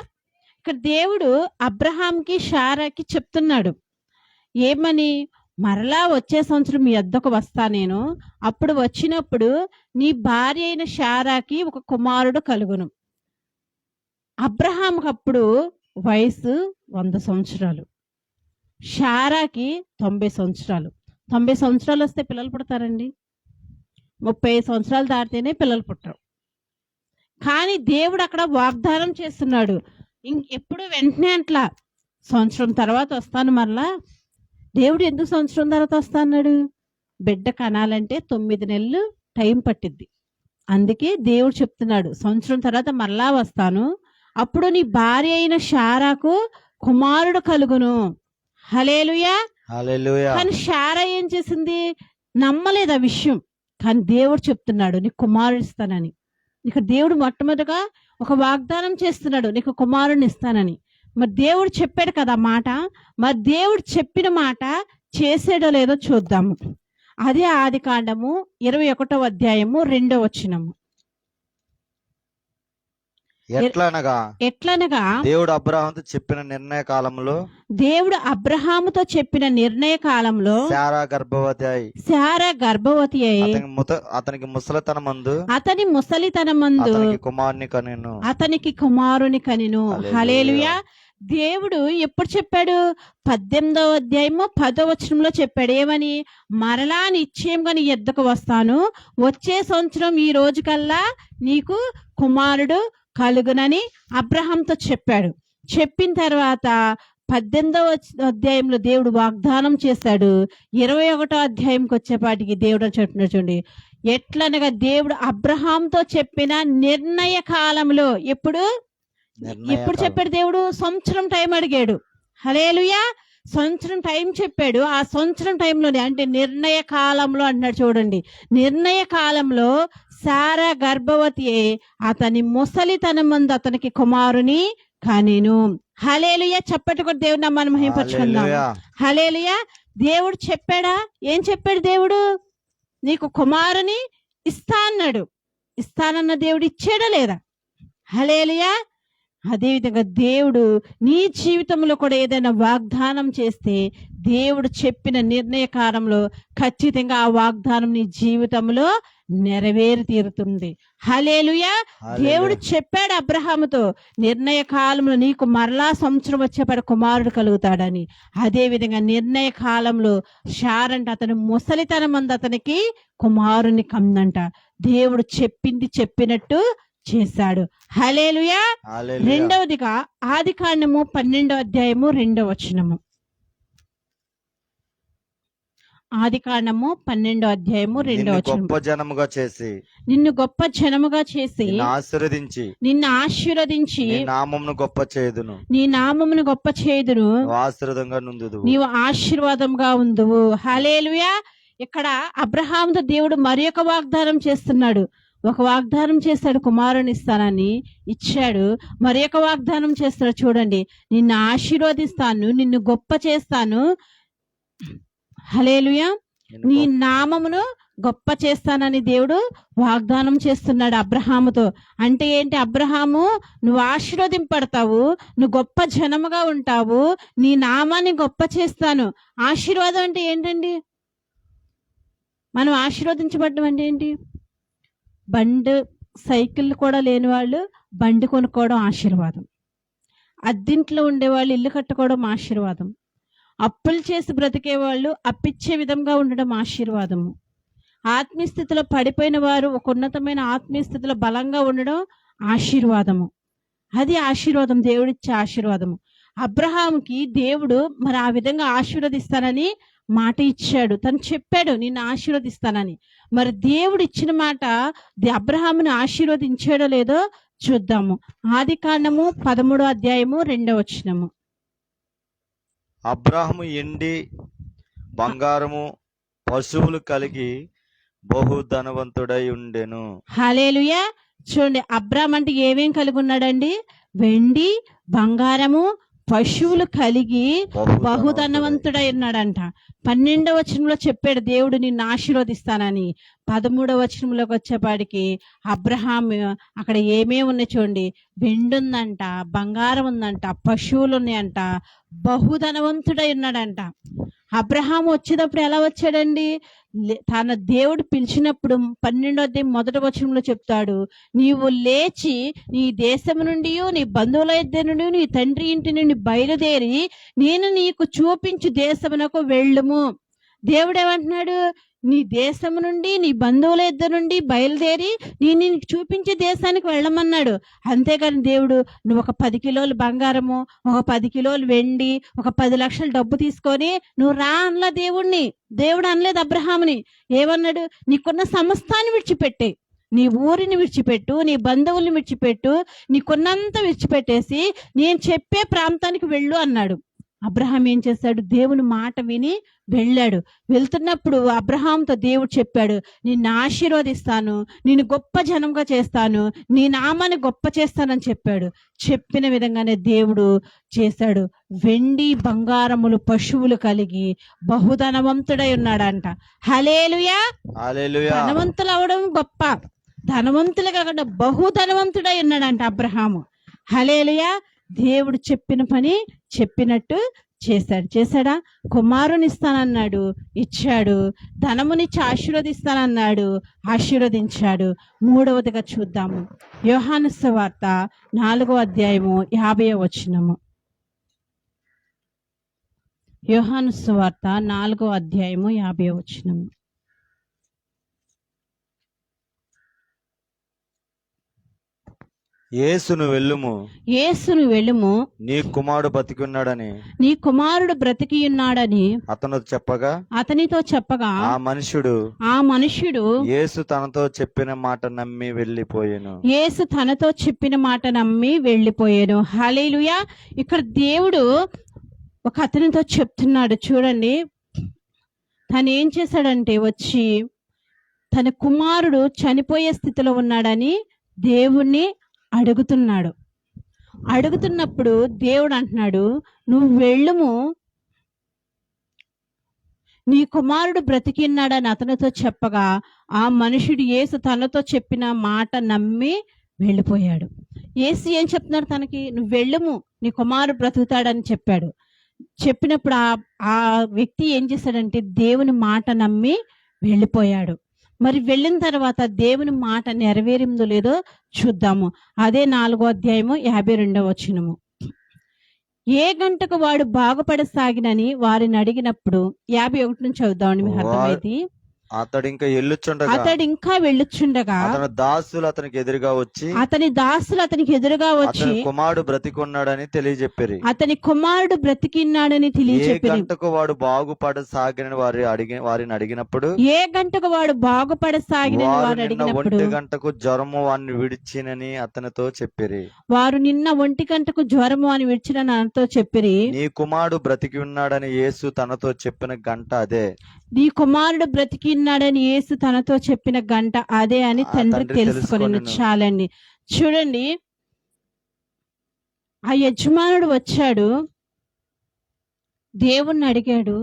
ఇక్కడ దేవుడు అబ్రహాంకి శారాకి చెప్తున్నాడు ఏమని? మరలా వచ్చే సంవత్సరం మీ యొద్దకు వస్తా నేను. అప్పుడు వచ్చినప్పుడు నీ భార్య అయిన శారాకి ఒక కుమారుడు కలుగును. అబ్రహాంకి అప్పుడు వయసు 100 సంవత్సరాలు, శారాకి 90 సంవత్సరాలు. 90 సంవత్సరాలు వస్తే పిల్లలు పుడతారండి? 30 సంవత్సరాలు దాటితేనే పిల్లలు పుట్టరు. కానీ దేవుడు అక్కడ వాగ్దానం చేస్తున్నాడు. ఎప్పుడు వెంటనే అట్లా సంవత్సరం తర్వాత వస్తాను మరలా. దేవుడు ఎందుకు సంవత్సరం తర్వాత వస్తా అన్నాడు? బిడ్డ కనాలంటే 9 నెలలు టైం పట్టిద్ది. అందుకే దేవుడు చెప్తున్నాడు, సంవత్సరం తర్వాత మరలా వస్తాను, అప్పుడు నీ భార్య అయిన శారాకు కుమారుడు కలుగును. హల్లెలూయా. హల్లెలూయా. కానీ శారా ఏం చేసింది? నమ్మలేదు ఆ విషయం. కానీ దేవుడు చెప్తున్నాడు నీకు కుమారుడు ఇస్తానని. ఇక దేవుడు మొట్టమొదటిగా ఒక వాగ్దానం చేస్తున్నాడు, నీకు కుమారుని ఇస్తానని. మరి దేవుడు చెప్పాడు కదా మాట. మరి దేవుడు చెప్పిన మాట చేసాడో లేదో చూద్దాము. అదే ఆదికాండము 21వ అధ్యాయము 2వ వచనము. ఎట్లనగా దేవుడు అబ్రాహాముతో చెప్పిన నిర్ణయ కాలంలో శారా గర్భవతి అయి అతనికి ముసలితనమందు అతనికి కుమారుని కనెను. హల్లెలూయా. దేవుడు ఎప్పుడు చెప్పాడు? 18వ అధ్యాయము 10వ వచనంలో చెప్పాడు. ఏమని? మరలా నిశ్చయంగా నీ యొద్దకు వస్తాను, వచ్చే సంవత్సరం ఈ రోజు కల్లా నీకు కుమారుడు కలుగునని అబ్రహాంతో చెప్పాడు. చెప్పిన తర్వాత 18వ అధ్యాయంలో దేవుడు వాగ్దానం చేశాడు. 21వ అధ్యాయంకి వచ్చేపాటికి దేవుడు చెప్తున్నాడు చూడండి. ఎట్లనగా దేవుడు అబ్రహాంతో చెప్పిన నిర్ణయ కాలంలో ఎప్పుడు చెప్పాడు? దేవుడు సంవత్సరం టైం అడిగాడు. హల్లెలూయా. సంవత్సరం టైం చెప్పాడు. ఆ సంవత్సరం టైంలోనే, అంటే నిర్ణయ కాలంలో అన్నాడు చూడండి. నిర్ణయ కాలంలో శారా గర్భవతి అతని ముసలితనమందు అతనికి కుమారుని కనెను. హల్లెలూయా. చప్పటి కొట్టి దేవుని నామాన్ని మహిమపరచుకుందాం. హల్లెలూయా. దేవుడు చెప్పాడా? ఏం చెప్పాడు దేవుడు? నీకు కుమారుని ఇస్తా అన్నాడు. ఇస్తానన్న దేవుడు ఇచ్చాడా లేదా? హల్లెలూయా. అదేవిధంగా దేవుడు నీ జీవితంలో కూడా ఏదైనా వాగ్దానం చేస్తే దేవుడు చెప్పిన నిర్ణయ కాలంలో ఖచ్చితంగా ఆ వాగ్దానం నీ జీవితంలో నెరవేరి తీరుతుంది. హల్లెలూయా. దేవుడు చెప్పాడు అబ్రహాముతో, నిర్ణయ కాలంలో నీకు మరలా సంవత్సరం వచ్చేపాడు కుమారుడు కలుగుతాడని. అదే విధంగా నిర్ణయ కాలంలో శారంట అతను ముసలితనమందు అతనికి కుమారుని కందంట. దేవుడు చెప్పింది చెప్పినట్టు చేశాడు. హల్లెలూయా. రెండవదిగా ఆదికాండము 12వ అధ్యాయము 2వ వచనము. ఆదికాండము 12వ అధ్యాయము 2వ వచనం. నిన్ను గొప్ప జనముగా చేసి నిన్ను ఆశీర్వదించి నీ నామమును గొప్ప చేయుదును, నీవు ఆశీర్వాదంగా ఉందువు. హల్లెలూయా. ఇక్కడ అబ్రహాముతో దేవుడు మరి ఒక వాగ్దానం చేస్తున్నాడు. ఒక వాగ్దానం చేస్తాడు, కుమారుని ఇస్తానని ఇచ్చాడు. మరి ఒక వాగ్దానం చేస్తాడు చూడండి, నిన్ను ఆశీర్వదిస్తాను, నిన్ను గొప్ప చేస్తాను. హల్లెలూయా. నీ నామమును గొప్ప చేస్తానని దేవుడు వాగ్దానం చేస్తున్నాడు అబ్రహాముతో. అంటే ఏంటి? అబ్రహాము, నువ్వు ఆశీర్వదింపడతావు, నువ్వు గొప్ప జనముగా ఉంటావు, నీ నామాన్ని గొప్ప చేస్తాను. ఆశీర్వాదం అంటే ఏంటండి? మనం ఆశీర్వదించబడ్డం అంటే ఏంటి? సైకిల్ కూడా లేని వాళ్ళు బండి కొనుక్కోవడం ఆశీర్వాదం. అద్దింట్లో ఉండేవాళ్ళు ఇల్లు కట్టుకోవడం ఆశీర్వాదం. అప్పులు చేసి బ్రతికే వాళ్ళు అప్పిచ్చే విధంగా ఉండడం ఆశీర్వాదము. ఆత్మీయ స్థితిలో పడిపోయిన వారు ఒక ఉన్నతమైన ఆత్మీయ స్థితిలో బలంగా ఉండడం ఆశీర్వాదము. అది ఆశీర్వాదం, దేవుడిచ్చే ఆశీర్వాదము. అబ్రహాంకి దేవుడు మరి ఆ విధంగా ఆశీర్వదిస్తానని మాట ఇచ్చాడు. తను చెప్పాడు నిన్ను ఆశీర్వదిస్తానని. మరి దేవుడు ఇచ్చిన మాట అబ్రహామును ఆశీర్వదించాడో లేదో చూద్దాము. ఆదికాండము 13వ అధ్యాయము 2వ వచనము. అబ్రహాము ఎండి బంగారము పశువులు కలిగి బహు ధనవంతుడై ఉండెను. హల్లెలూయా. చూడండి, అబ్రహాం అంటే ఏమేం కలిగి ఉన్నాడండి? వెండి, బంగారము, పశువులు కలిగి బహుధనవంతుడై ఉన్నాడంట. 12వ వచనంలో చెప్పాడు దేవుడు నిన్ను ఆశీర్వదిస్తానని. 13వ వచనంలోకి వచ్చేపాటికి అబ్రహాం అక్కడ ఏమేమి ఉన్నాయి చూడండి. వెండి ఉందంట, బంగారం ఉందంట, పశువులు ఉన్నాయంట, బహుధనవంతుడై ఉన్నాడంట. అబ్రహాం వచ్చేటప్పుడు ఎలా వచ్చాడండి? తన దేవుడు పిలిచినప్పుడు 12వ అధ్యాయం 1వ వచనంలో చెప్తాడు, నీవు లేచి నీ దేశం నుండి, నీ బంధువుల ఇద్దరి నుండి, నీ తండ్రి ఇంటి నుండి బయలుదేరి నేను నీకు చూపించు దేశమునకు వెళ్ళుము. దేవుడు ఏమంటున్నాడు? నీ దేశం నుండి నీ బంధువుల ఇద్దరు నుండి బయలుదేరి నేను నీకు చూపించే దేశానికి వెళ్ళమన్నాడు. అంతేగాని దేవుడు నువ్వు ఒక 10 కిలోలు బంగారము, ఒక 10 కిలోలు వెండి, ఒక 10 లక్షల డబ్బు తీసుకొని నువ్వు రా అనలా దేవుణ్ణి. దేవుడు అనలేదు అబ్రహాముని. ఏమన్నాడు? నీకున్న సమస్తాన్ని విడిచిపెట్టే, నీ ఊరిని విడిచిపెట్టు, నీ బంధువుల్ని విడిచిపెట్టు, నీకున్నంత విడిచిపెట్టేసి నేను చెప్పే ప్రాంతానికి వెళ్ళు అన్నాడు. అబ్రహాం ఏం చేశాడు? దేవుని మాట విని వెళ్ళాడు. వెళ్తున్నప్పుడు అబ్రహాంతో దేవుడు చెప్పాడు, నిన్ను ఆశీర్వదిస్తాను, నేను గొప్ప జనంగా చేస్తాను, నీ నామాన్ని గొప్ప చేస్తానని చెప్పాడు. చెప్పిన విధంగానే దేవుడు చేశాడు. వెండి బంగారములు పశువులు కలిగి బహుధనవంతుడై ఉన్నాడంట. హల్లెలూయా. హల్లెలూయా. ధనవంతులు అవడం గొప్ప, ధనవంతులు కాకుండా బహుధనవంతుడై ఉన్నాడంట అబ్రహాము. హల్లెలూయా. దేవుడు చెప్పిన పని చెప్పినట్టు చేశాడా? కుమారుని ఇస్తానన్నాడు, ఇచ్చాడు. ధనమునిచ్చి ఆశీర్వదిస్తానన్నాడు, ఆశీర్వదించాడు. మూడవదిగా చూద్దాము, యోహాను సువార్త 4వ అధ్యాయము 50వ వచనము. యోహాను సువార్త 4వ అధ్యాయము 50వ వచనము. యేసును వెళ్ళుము, యేసును వెళ్ళుము, నీ కుమారుడు బతికున్నాడని నీ కుమారుడు బ్రతికియున్నాడని అతనితో చెప్పగా ఆ మనుష్యుడు యేసు తనతో చెప్పిన మాట నమ్మి వెళ్ళిపోయాను. యేసు తనతో చెప్పిన మాట నమ్మి వెళ్ళిపోయాను. హల్లెలూయా. ఇక్కడ దేవుడు ఒక అతనితో చెప్తున్నాడు. చూడండి, తను ఏం చేశాడంటే వచ్చి తన కుమారుడు చనిపోయే స్థితిలో ఉన్నాడని దేవుణ్ణి అడుగుతున్నప్పుడు దేవుడు అంటున్నాడు, నువ్వు వెళ్ళుము, నీ కుమారుడు బ్రతికిన్నాడని అతనితో చెప్పగా ఆ మనుషుడు యేసు తనతో చెప్పిన మాట నమ్మి వెళ్ళిపోయాడు. యేసు ఏం చెప్తున్నాడు తనకి? నువ్వు వెళ్ళుము, నీ కుమారుడు బ్రతుకుతాడని చెప్పాడు. చెప్పినప్పుడు ఆ వ్యక్తి ఏం చేశాడంటే దేవుని మాట నమ్మి వెళ్ళిపోయాడు. మరి వెళ్ళిన తర్వాత దేవుని మాట నెరవేరిందో లేదో చూద్దాము. అదే 4వ అధ్యాయము 52వ వచనము. ఏ గంటకు వాడు బాగుపడసాగినని వారిని అడిగినప్పుడు 51 నుంచి చదువుదామండి, మీకు అర్థమైంది. అతడు ఇంకా వెళ్ళుచుండగా అతని దాసులు అతనికి ఎదురుగా వచ్చి కుమారుడు బ్రతికున్నాడని తెలియజెప్పారు. అతని కుమారుడు బ్రతికిన్నాడని తెలియజెప్పారు. ఏ గంటకు వాడు బాగుపడసాగినని వారిని అడిగినప్పుడు ఒంటి గంటకు జ్వరము వారిని విడిచినని అతనితో చెప్పిరి. వారు నిన్న 1 గంటకు జ్వరము అని విడిచినని అతనితో చెప్పిరి. నీ కుమారుడు బ్రతికి ఉన్నాడని యేసు తనతో చెప్పిన గంట అదే. నీ కుమారుడు బ్రతికిన్నాడని యేసు తనతో చెప్పిన గంట అదే అని తండ్రి తెలుసుకొని. చాలండి. చూడండి, ఆ యజమానుడు వచ్చాడు, దేవుణ్ణి అడిగాడు.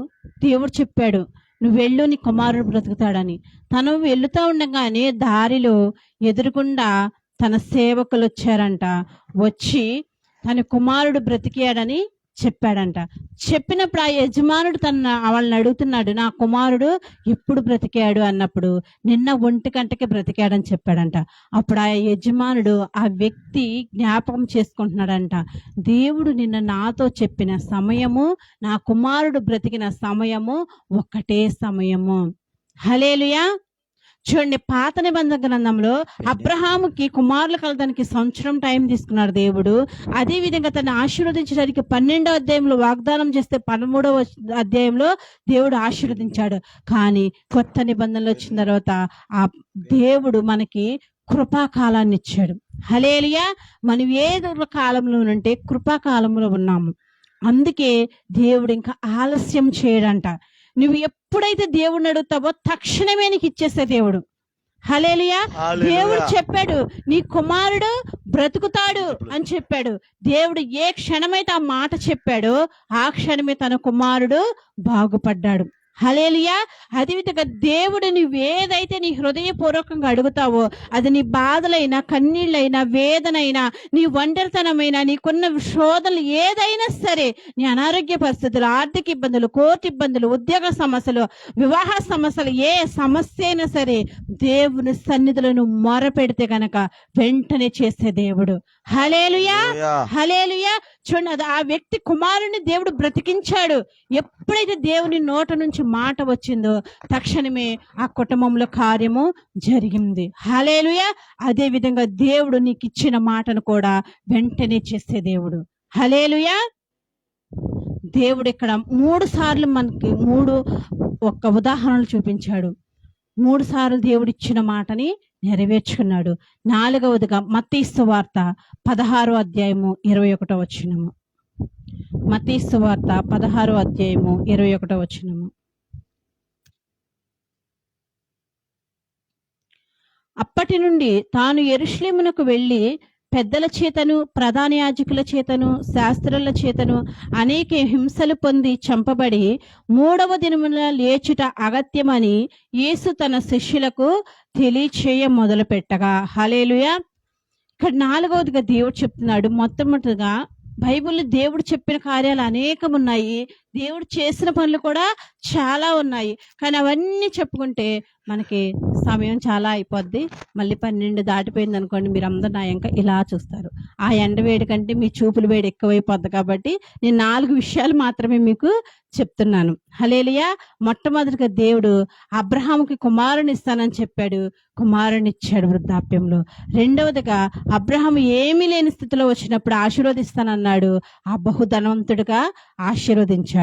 దేవుడు చెప్పాడు, నువ్వు వెళ్ళు, నీ కుమారుడు బ్రతుకుతాడని. తను వెళుతూ ఉండగానే దారిలో ఎదురుగుండా తన సేవకులు వచ్చారంట. వచ్చి తన కుమారుడు బ్రతికాడని చెప్పాడంట. చెప్పినప్పుడు ఆ యజమానుడు వాళ్ళని అడుగుతున్నాడు, నా కుమారుడు ఎప్పుడు బ్రతికాడు అన్నప్పుడు నిన్న 1 గంటకి బ్రతికాడని చెప్పాడంట. అప్పుడు ఆ యజమానుడు ఆ వ్యక్తి జ్ఞాపకం చేసుకుంటున్నాడంట, దేవుడు నిన్న నాతో చెప్పిన సమయము, నా కుమారుడు బ్రతికిన సమయము ఒకటే సమయము. హల్లెలూయా. చూడండి, పాత నిబంధన గ్రంథంలో అబ్రహాముకి కుమారులు కలడానికి 1 సంవత్సరం టైం తీసుకున్నాడు దేవుడు. అదే విధంగా తను ఆశీర్వదించడానికి 12వ అధ్యాయంలో వాగ్దానం చేస్తే 13వ అధ్యాయంలో దేవుడు ఆశీర్వదించాడు. కానీ కొత్త నిబంధనలు వచ్చిన తర్వాత ఆ దేవుడు మనకి కృపాకాలాన్ని ఇచ్చాడు. హల్లెలూయా. మనం ఏ కాలంలో ఉంటే కృపాకాలంలో ఉన్నాము. అందుకే దేవుడు ఇంకా ఆలస్యం చేయడంట. నువ్వు ఎప్పుడైతే దేవుడిని అడుగుతావో తక్షణమే నీకు ఇచ్చేసే దేవుడు. హల్లెలూయా. దేవుడు చెప్పాడు, నీ కుమారుడు బ్రతుకుతాడు అని చెప్పాడు. దేవుడు ఏ క్షణమైతే ఆ మాట చెప్పాడో ఆ క్షణమే తన కుమారుడు బాగుపడ్డాడు. హల్లెలూయా. అదేవిధంగా దేవుడు నువ్వేదైతే నీ హృదయపూర్వకంగా అడుగుతావో అది నీ బాధలైనా, కన్నీళ్ళైనా, వేదనైనా, నీ ఒంటరితనమైనా, నీకున్న శోధనలు ఏదైనా సరే, నీ అనారోగ్య పరిస్థితులు, ఆర్థిక ఇబ్బందులు, కోర్టు ఇబ్బందులు, ఉద్యోగ సమస్యలు, వివాహ సమస్యలు, ఏ సమస్య అయినా సరే దేవుని సన్నిధులను మొరపెడితే గనక వెంటనే చేసే దేవుడు. హల్లెలూయా. హల్లెలూయా. చూడండి, ఆ వ్యక్తి కుమారుని దేవుడు బ్రతికించాడు. ఎప్పుడైతే దేవుని నోట నుంచి మాట వచ్చిందో తక్షణమే ఆ కుటుంబంలో కార్యము జరిగింది. హల్లెలూయా. అదే విధంగా దేవుడు నీకు ఇచ్చిన మాటను కూడా వెంటనే చేసే దేవుడు. హల్లెలూయా. దేవుడు ఇక్కడ 3 సార్లు మనకి ఒక్క ఉదాహరణలు చూపించాడు. 3 సార్లు దేవుడు ఇచ్చిన మాటని నెరవేర్చుకున్నాడు. 4వదిగా మత్తయి సువార్త 16వ అధ్యాయము 21వ వచనము. మత్తయి సువార్త 16వ అధ్యాయము 21వ వచనము. అప్పటి నుండి తాను యెరూషలేమునకు వెళ్ళి పెద్దల చేతను ప్రధాన యాజకుల చేతను శాస్త్రుల చేతను అనేక హింసలు పొంది చంపబడి 3వ దినమున లేచుట అగత్యమని యేసు తన శిష్యులకు తెలియచేయ మొదలుపెట్టగా. హల్లెలూయా. ఇక్కడ 4వదిగా దేవుడు చెప్తున్నాడు. మొట్టమొదటిగా బైబిల్లో దేవుడు చెప్పిన కార్యాలు అనేకం ఉన్నాయి, దేవుడు చేసిన పనులు కూడా చాలా ఉన్నాయి. కానీ అవన్నీ చెప్పుకుంటే మనకి సమయం చాలా అయిపోద్ది. మళ్ళీ 12 దాటిపోయింది అనుకోండి, మీరు అందరు నా ఇంకా ఇలా చూస్తారు. ఆ ఎండ వేడి కంటే మీ చూపుల వేడి ఎక్కువైపోద్ది. కాబట్టి నేను 4 విషయాలు మాత్రమే మీకు చెప్తున్నాను. హల్లెలూయా. మొట్టమొదటిగా దేవుడు అబ్రహాముకి కుమారుని ఇస్తానని చెప్పాడు, కుమారుని ఇచ్చాడు వృద్ధాప్యంలో. 2వదిగా అబ్రహాము ఏమీ లేని స్థితిలో వచ్చినప్పుడు ఆశీర్వదిస్తానన్నాడు, ఆ బహుధనవంతుడిగా ఆశీర్వదించాడు.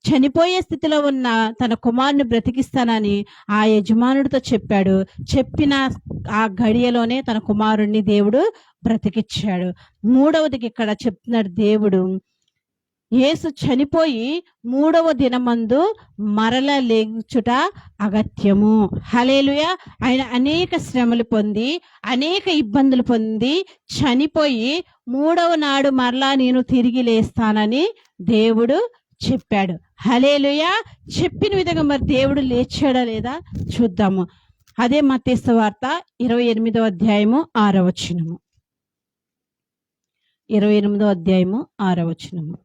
చనిపోయే స్థితిలో ఉన్న తన కుమారుని బ్రతికిస్తానని ఆ యజమానుడితో చెప్పాడు. చెప్పిన ఆ గడియలోనే తన కుమారుణ్ణి దేవుడు బ్రతికిచ్చాడు. 3వదికి ఇక్కడ చెప్తున్నాడు దేవుడు, యేసు చనిపోయి 3వ దినమందు మరల లేచుట అగత్యము. హల్లెలూయా. ఆయన అనేక శ్రమలు పొంది అనేక ఇబ్బందులు పొంది చనిపోయి 3వ నాడు మరలా నేను తిరిగి లేస్తానని దేవుడు చెప్పాడు. హల్లెలూయా. చెప్పిన విధంగా మరి దేవుడు లేచాడా లేదా చూద్దాము. అదే మత్తయి సువార్త 28వ అధ్యాయము 6వ వచనము. 28వ అధ్యాయము 6వ వచనము.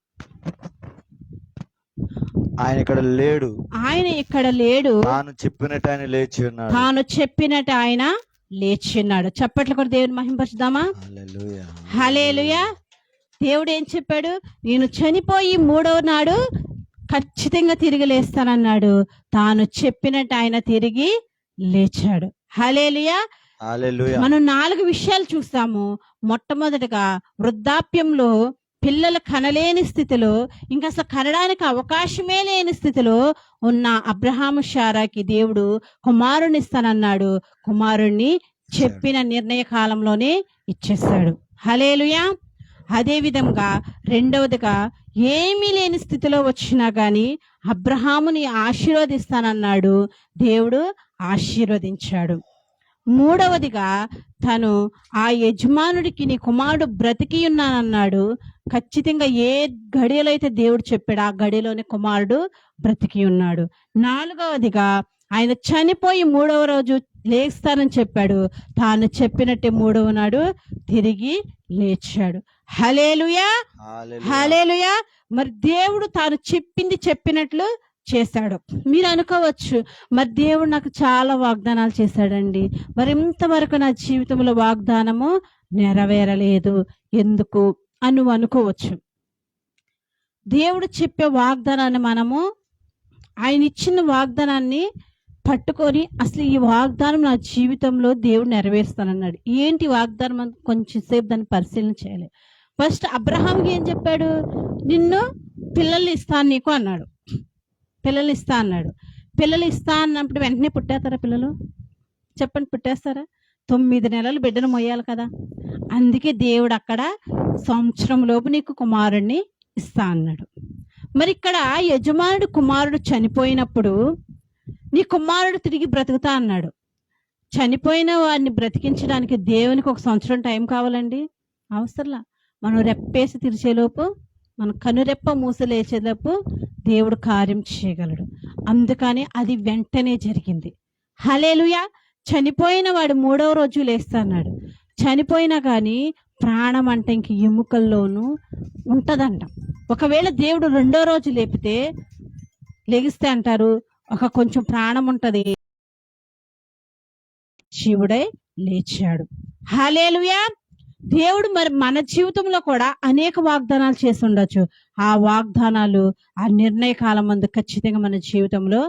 ఆయన ఇక్కడ లేడు, ఆయన ఇక్కడ లేడు, తాను చెప్పినట్టు ఆయన లేచి ఉన్నాడు. తాను చెప్పినట్టు ఆయన లేచి ఉన్నాడు. చప్పట్లు కూడా దేవుని మహింపరుద్దామా. హల్లెలూయా. హల్లెలూయా. దేవుడు ఏం చెప్పాడు? నేను చనిపోయి 3వ నాడు ఖచ్చితంగా తిరిగి లేస్తానన్నాడు. తాను చెప్పినట్టు ఆయన తిరిగి లేచాడు. హల్లెలూయా. హల్లెలూయా. మనం 4 విషయాలు చూస్తాము. మొట్టమొదటిగా వృద్ధాప్యంలో పిల్లలు కనలేని స్థితిలో, ఇంకా అసలు కనడానికి అవకాశమే లేని స్థితిలో ఉన్న అబ్రహాము శారాకి దేవుడు కుమారుని ఇస్తానన్నాడు. కుమారుణ్ణి చెప్పిన నిర్ణయ కాలంలోనే ఇచ్చేస్తాడు. హల్లెలూయా. అదే విధంగా 2వదిగా ఏమీ లేని స్థితిలో వచ్చినా గాని అబ్రహాముని ఆశీర్వదిస్తానన్నాడు, దేవుడు ఆశీర్వదించాడు. 3వదిగా తను ఆ యజమానుడికి నీ కుమారుడు బ్రతికి ఉన్నానన్నాడు. ఖచ్చితంగా ఏ గడియలో అయితే దేవుడు చెప్పాడు ఆ గడిలోనే కుమారుడు బ్రతికి ఉన్నాడు. 4వదిగా ఆయన చనిపోయి 3వ రోజు లేస్తానని చెప్పాడు. తాను చెప్పినట్టే 3వ నాడు తిరిగి లేచాడు. హల్లెలూయా. హల్లెలూయా. మరి దేవుడు తాను చెప్పింది చెప్పినట్లు చేశాడు. మీరు అనుకోవచ్చు, మరి దేవుడు నాకు చాలా వాగ్దానాలు చేశాడండి, మరి ఇంతవరకు నా జీవితంలో వాగ్దానము నెరవేరలేదు ఎందుకు అని నువ్వు అనుకోవచ్చు. దేవుడు చెప్పే వాగ్దానాన్ని మనము ఆయన ఇచ్చిన వాగ్దానాన్ని పట్టుకొని అసలు ఈ వాగ్దానం నా జీవితంలో దేవుడు నెరవేరుస్తానన్నాడు. ఏంటి వాగ్దానం అని కొంచెం సేపు దాన్ని పరిశీలన చేయాలి. ఫస్ట్ అబ్రహాంకి ఏం చెప్పాడు? నిన్ను పిల్లల్ని ఇస్తాను నీకు అన్నాడు. పిల్లలు ఇస్తా అన్నాడు. పిల్లలు ఇస్తా అన్నప్పుడు వెంటనే పుట్టేస్తారా పిల్లలు? చెప్పండి, పుట్టేస్తారా? 9 నెలలు బిడ్డను మొయ్యాలి కదా. అందుకే దేవుడు అక్కడ సంవత్సరం లోపు నీకు కుమారుణ్ణి ఇస్తా అన్నాడు. మరి ఇక్కడ యజమానుడు కుమారుడు చనిపోయినప్పుడు నీ కుమారుడు తిరిగి బ్రతుకుతా అన్నాడు. చనిపోయిన వాడిని బ్రతికించడానికి దేవునికి 1 సంవత్సరం టైం కావాలండి? అవసరంలా. మనం రెప్పేసి తెరిచేలోపు, మన కనురెప్ప మూసలేచేలోపు దేవుడు కార్యం చేయగలడు. అందుకని అది వెంటనే జరిగింది. హల్లెలూయా. చనిపోయిన వాడు 3వ రోజు లేస్తాన్నాడు. చనిపోయినా కానీ ప్రాణం అంటే ఇంక ఎముకల్లోనూ ఉంటదంట. ఒకవేళ దేవుడు 2వ రోజు లెగిస్తే అంటారు ఒక కొంచెం ప్రాణం ఉంటది. శివుడై లేచాడు. హల్లెలూయా. దేవుడు మరి మన జీవితంలో కూడా అనేక వాగ్దానాలు చేసి ఉండొచ్చు. ఆ వాగ్దానాలు ఆ నిర్ణయ కాలం ముందు ఖచ్చితంగా మన జీవితంలో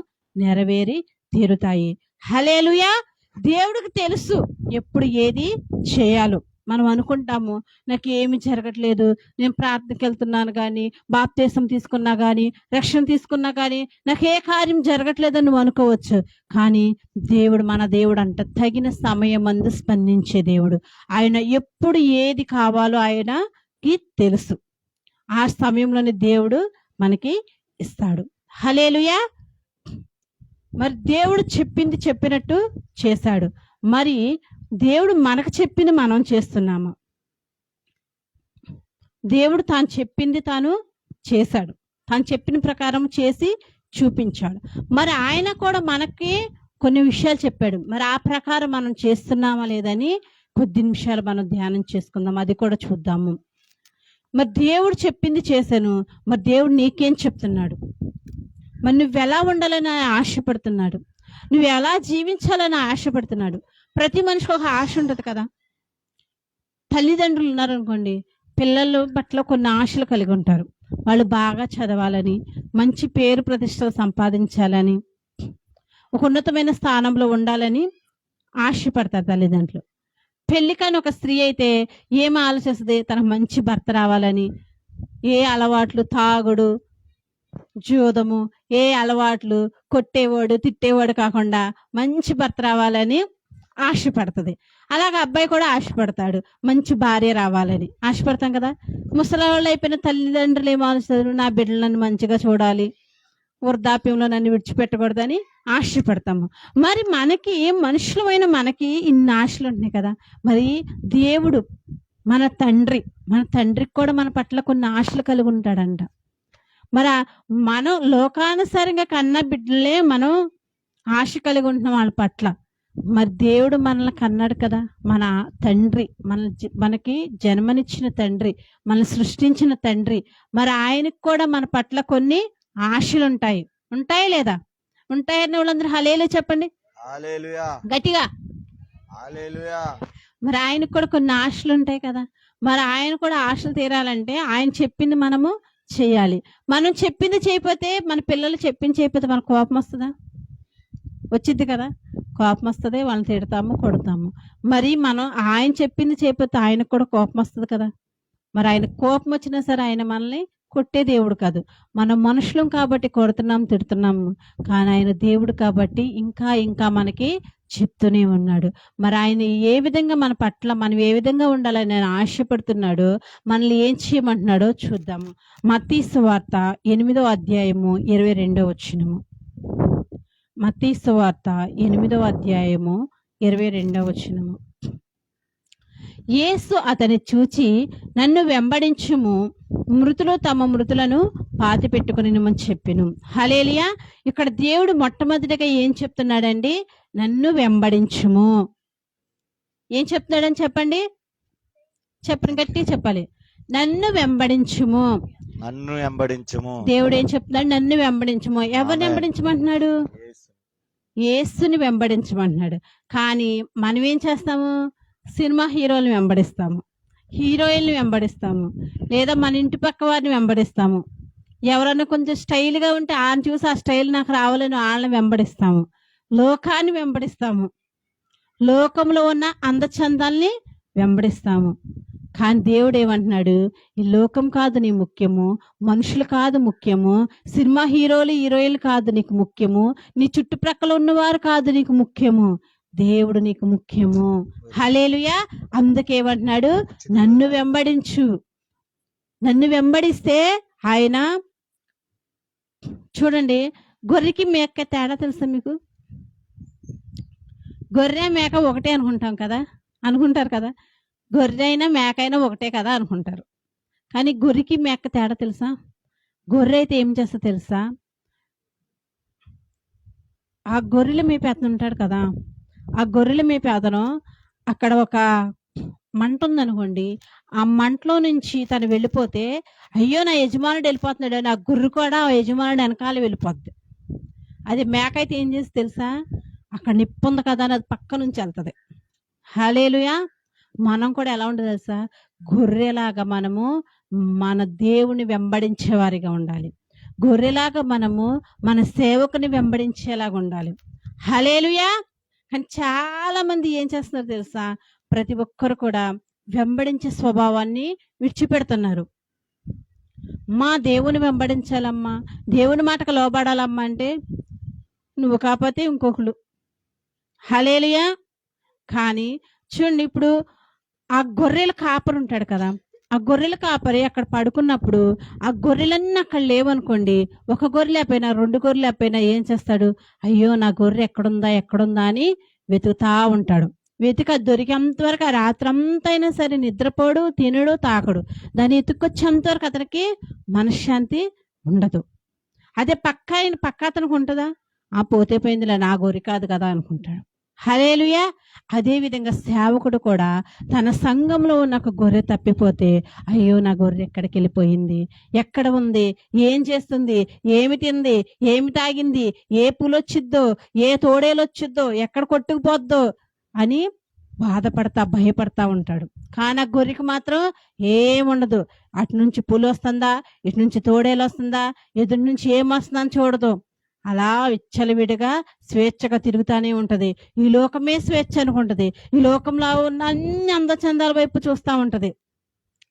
నెరవేరి తీరుతాయి. హల్లెలూయా. దేవుడికి తెలుసు ఎప్పుడు ఏది చేయాలో. మనం అనుకుంటాము నాకు ఏమి జరగట్లేదు, నేను ప్రార్థనకి వెళ్తున్నాను కానీ, బాప్తీసం తీసుకున్నా కానీ, రక్షణ తీసుకున్నా కానీ నాకు ఏ కార్యం జరగట్లేదని నువ్వు అనుకోవచ్చు. కానీ దేవుడు, మన దేవుడు అంట తగిన సమయమందు స్పందించే దేవుడు. ఆయన ఎప్పుడు ఏది కావాలో ఆయనకి తెలుసు. ఆ సమయంలోనే దేవుడు మనకి ఇస్తాడు. హల్లెలూయా. మరి దేవుడు చెప్పింది చెప్పినట్టు చేశాడు. మరి దేవుడు మనకు చెప్పింది మనం చేస్తున్నాము. దేవుడు తాను చెప్పింది తాను చేశాడు. తాను చెప్పిన ప్రకారం చేసి చూపించాడు. మరి ఆయన కూడా మనకి కొన్ని విషయాలు చెప్పాడు. మరి ఆ ప్రకారం మనం చేస్తున్నామా లేదని కొద్ది నిమిషాలు మనం ధ్యానం చేసుకుందాం. అది కూడా చూద్దాము. మరి దేవుడు చెప్పింది చేశాను. మరి దేవుడు నీకేం చెప్తున్నాడు? మరి నువ్వు ఎలా ఉండాలని ఆశపడుతున్నాడు? నువ్వు ఎలా జీవించాలని ఆశపడుతున్నాడు? ప్రతి మనిషికి ఒక ఆశ ఉంటుంది కదా. తల్లిదండ్రులు ఉన్నారనుకోండి, పిల్లల పట్ల కొన్ని ఆశలు కలిగి ఉంటారు. వాళ్ళు బాగా చదవాలని, మంచి పేరు ప్రతిష్టలు సంపాదించాలని, ఒక ఉన్నతమైన స్థానంలో ఉండాలని ఆశపడతారు తల్లిదండ్రులు. పెళ్లి కాని ఒక స్త్రీ అయితే ఏం ఆలోచిస్తుంది? తనకు మంచి భర్త రావాలని, ఏ అలవాట్లు, తాగుడు, జూదము, ఏ అలవాట్లు, కొట్టేవాడు తిట్టేవాడు కాకుండా మంచి భర్త రావాలని ఆశపడుతుంది. అలాగే అబ్బాయి కూడా ఆశపడతాడు, మంచి భార్య రావాలని ఆశపడతాం కదా. ముసలాళ్ళు అయిపోయిన తల్లిదండ్రులు ఏం ఆలోచిస్తారు? నా బిడ్డలను మంచిగా చూడాలి, వృద్ధాప్యంలో నన్ను విడిచిపెట్టకూడదని ఆశపడతాము. మరి మనకి మనుషులమైన మనకి ఇన్ని ఆశలు ఉంటున్నాయి కదా. మరి దేవుడు మన తండ్రికి కూడా మన పట్ల కొన్ని ఆశలు కలిగి ఉంటాడంట. మరి మనం లోకానుసారంగా కన్న బిడ్డలే మనం ఆశ కలిగి ఉంటున్నాం వాళ్ళ పట్ల. మరి దేవుడు మనల్ని కన్నాడు కదా. మన తండ్రి, మనకి జన్మనిచ్చిన తండ్రి, మనల్ని సృష్టించిన తండ్రి. మరి ఆయనకు కూడా మన పట్ల కొన్ని ఆశలు ఉంటాయి. ఉంటాయి లేదా? ఉంటాయని వాళ్ళందరూ హల్లెలూయా చెప్పండి గట్టిగా. మరి ఆయనకు కూడా కొన్ని ఆశలు ఉంటాయి కదా. మరి ఆయన కూడా ఆశలు తీరాలంటే ఆయన చెప్పింది మనము చేయాలి. మనం చెప్పింది చేయకపోతే, మన పిల్లలు చెప్పింది చేయకపోతే మనకు కోపం వస్తుందా? వచ్చింది కదా. కోపం వస్తుంది, వాళ్ళని తిడతాము, కొడతాము. మరి మనం ఆయన చెప్పింది చేయకపోతే ఆయనకు కూడా కోపం వస్తుంది కదా. మరి ఆయన కోపం వచ్చినా సరే ఆయన మనల్ని కొట్టే దేవుడు కాదు. మనం మనుషులం కాబట్టి కొడుతున్నాం, తిడుతున్నాము. కానీ ఆయన దేవుడు కాబట్టి ఇంకా ఇంకా మనకి చెప్తూనే ఉన్నాడు. మరి ఆయన ఏ విధంగా మన పట్ల మనం ఏ విధంగా ఉండాలని ఆయన ఆశపడుతున్నాడో, మనల్ని ఏం చేయమంటున్నాడో చూద్దాము. మత్తయి సువార్త 8వ అధ్యాయము 22వ వచనము. మత్తయి సువార్త 8వ అధ్యాయము 22వ వచనము. యేసు అతని చూచి, నన్ను వెంబడించుము, మృతులు తమ మృతులను పాతి పెట్టుకుని చెప్పెను. హల్లెలూయా. ఇక్కడ దేవుడు మొట్టమొదటిగా ఏం చెప్తున్నాడండి? నన్ను వెంబడించుము. ఏం చెప్తున్నాడని చెప్పండి, చెప్పండి, గట్టి చెప్పాలి. నన్ను వెంబడించుము. నన్ను వెంబడించుము. దేవుడు ఏం చెప్తున్నాడు? నన్ను వెంబడించుము. ఎవరిని వెంబడించమంటున్నాడు? యేసుని వెంబడించమంటున్నాడు. కానీ మనం ఏం చేస్తాము? సినిమా హీరోలను వెంబడిస్తాము, హీరోయిన్లు వెంబడిస్తాము, లేదా మన ఇంటి పక్క వారిని వెంబడిస్తాము. ఎవరన్నా కొంచెం స్టైల్గా ఉంటే ఆయన చూసి ఆ స్టైల్ నాకు రావాలని వాళ్ళని వెంబడిస్తాము. లోకాన్ని వెంబడిస్తాము, లోకంలో ఉన్న అందచందాల్ని వెంబడిస్తాము. కానీ దేవుడు ఏమంటున్నాడు? ఈ లోకం కాదు నీ ముఖ్యము, మనుషులు కాదు ముఖ్యము, సినిమా హీరోలు హీరోయిన్లు కాదు నీకు ముఖ్యము, నీ చుట్టుప్రక్కల ఉన్నవారు కాదు నీకు ముఖ్యము, దేవుడు నీకు ముఖ్యము. హల్లెలూయా. అందుకేమంటున్నాడు? నన్ను వెంబడించు. నన్ను వెంబడిస్తే ఆయన, చూడండి, గొర్రెకి మేక తేడా తెలుసా మీకు? గొర్రె మేక ఒకటే అనుకుంటాం కదా, అనుకుంటారు కదా. గొర్రె అయినా మేక అయినా ఒకటే కదా అనుకుంటారు. కానీ గొర్రెకి మేక తేడా తెలుసా? గొర్రె అయితే ఏం చేస్తా తెలుసా? ఆ గొర్రెల మేపే అతను ఉంటాడు కదా, ఆ గొర్రెల మేపే అతను అక్కడ ఒక మంట ఉందనుకోండి, ఆ మంటలో నుంచి తను వెళ్ళిపోతే, అయ్యో నా యజమానుడు వెళ్ళిపోతున్నాడు అని ఆ గొర్రె కూడా ఆ యజమానుడు వెనకాల వెళ్ళిపోద్ది. అది మేక అయితే ఏం చేసి తెలుసా? అక్కడ నిప్పు ఉంది కదా అని అది పక్క నుంచి వెళ్తుంది. హల్లెలూయా. మనం కూడా ఎలా ఉంటుంది తెలుసా? గొర్రెలాగా మనము మన దేవుని వెంబడించే వారిగా ఉండాలి. గొర్రెలాగా మనము మన సేవకుని వెంబడించేలాగా ఉండాలి. హల్లెలూయా. కానీ చాలా మంది ఏం చేస్తున్నారు తెలుసా? ప్రతి ఒక్కరు కూడా వెంబడించే స్వభావాన్ని విడిచిపెడుతున్నారు. మా దేవుని వెంబడించాలమ్మా, దేవుని మాటకు లోబడాలమ్మా అంటే నువ్వు కాకపోతే ఇంకొకరు. హల్లెలూయా. కానీ చూడండి, ఇప్పుడు ఆ గొర్రెల కాపరి ఉంటాడు కదా, ఆ గొర్రెల కాపరి అక్కడ పడుకున్నప్పుడు ఆ గొర్రెలన్నీ అక్కడ లేవనుకోండి, ఒక గొర్రె లేకపోయినా 2 గొర్రెలు లేకపోయినా ఏం చేస్తాడు? అయ్యో నా గొర్రె ఎక్కడుందా అని వెతుకుతా ఉంటాడు. దొరికేంత వరకు ఆ రాత్రంతా అయినా సరే నిద్రపోడు, తినడు, తాకడు. దాన్ని ఎత్తుకొచ్చేంత వరకు అతనికి మనశ్శాంతి ఉండదు. అదే పక్క అతనికి ఉంటుందా? ఆ పోతే పోయిందిలే, నా గొర్రె కాదు కదా అనుకుంటాడు. హల్లెలూయా. అదే విధంగా సేవకుడు కూడా తన సంఘంలో ఉన్న ఒక గొర్రె తప్పిపోతే, అయ్యో నా గొర్రె ఎక్కడికి వెళ్ళిపోయింది, ఎక్కడ ఉంది, ఏం చేస్తుంది, ఏమి తింది, ఏమి తాగింది, ఏ పులొచ్చిద్దో, ఏ తోడేలొచ్చిద్దో, ఎక్కడ కొట్టుకుపోద్దో అని బాధపడతా భయపడతా ఉంటాడు. కానీ ఆ గొర్రెకి మాత్రం ఏముండదు. అటు నుంచి పులి వస్తుందా, ఇటు నుంచి తోడేలు వస్తుందా, ఎదురు నుంచి ఏమొస్తుందని చూడదు. అలా విచ్చలవిడిగా స్వేచ్ఛగా తిరుగుతానే ఉంటది. ఈ లోకమే స్వేచ్ఛ అనుకుంటది. ఈ లోకంలో ఉన్న అన్ని అందచందాల వైపు చూస్తూ ఉంటది.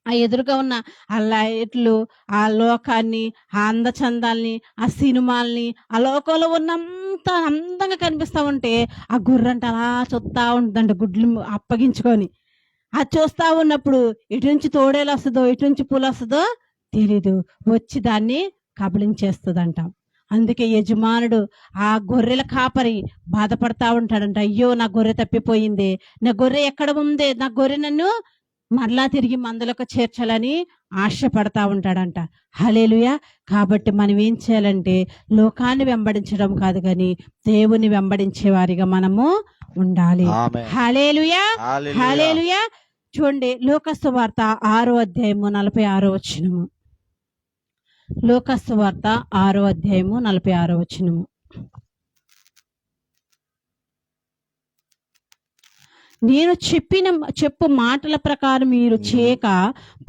ఆ ఎదురుగా ఉన్న ఆ లైట్లు, ఆ లోకాన్ని, ఆ అందచందాల్ని, ఆ సినిమాల్ని, ఆ లోకంలో ఉన్నంత అందంగా కనిపిస్తా ఉంటే ఆ గుర్రంట అలా చూస్తా ఉంటుందంట, గుడ్లు అప్పగించుకొని. అది చూస్తా ఉన్నప్పుడు ఇటు నుంచి తోడేలు వస్తుందో, ఇటు నుంచి పూలు వస్తుందో తెలీదు, వచ్చి దాన్ని కబళించేస్తుందంట. అందుకే యజమానుడు ఆ గొర్రెల కాపరి బాధపడతా ఉంటాడంట, అయ్యో నా గొర్రె తప్పిపోయింది, నా గొర్రె ఎక్కడ ఉంది, నా గొర్రె నన్ను మరలా తిరిగి మందలకు చేర్చాలని ఆశపడతా ఉంటాడంట. హల్లెలూయా. కాబట్టి మనం ఏం చేయాలంటే లోకాన్ని వెంబడించడం కాదు కానీ దేవుని వెంబడించే వారిగా మనము ఉండాలి. ఆమేన్. హల్లెలూయా. హల్లెలూయా. హల్లెలూయా. చూడండి, లూకాసు వార్త 6వ అధ్యాయము 46వ వచనము. లూకాసు వార్త 6వ అధ్యాయము 46వ వచనము. నేను చెప్పు మాటల ప్రకారం మీరు చేయక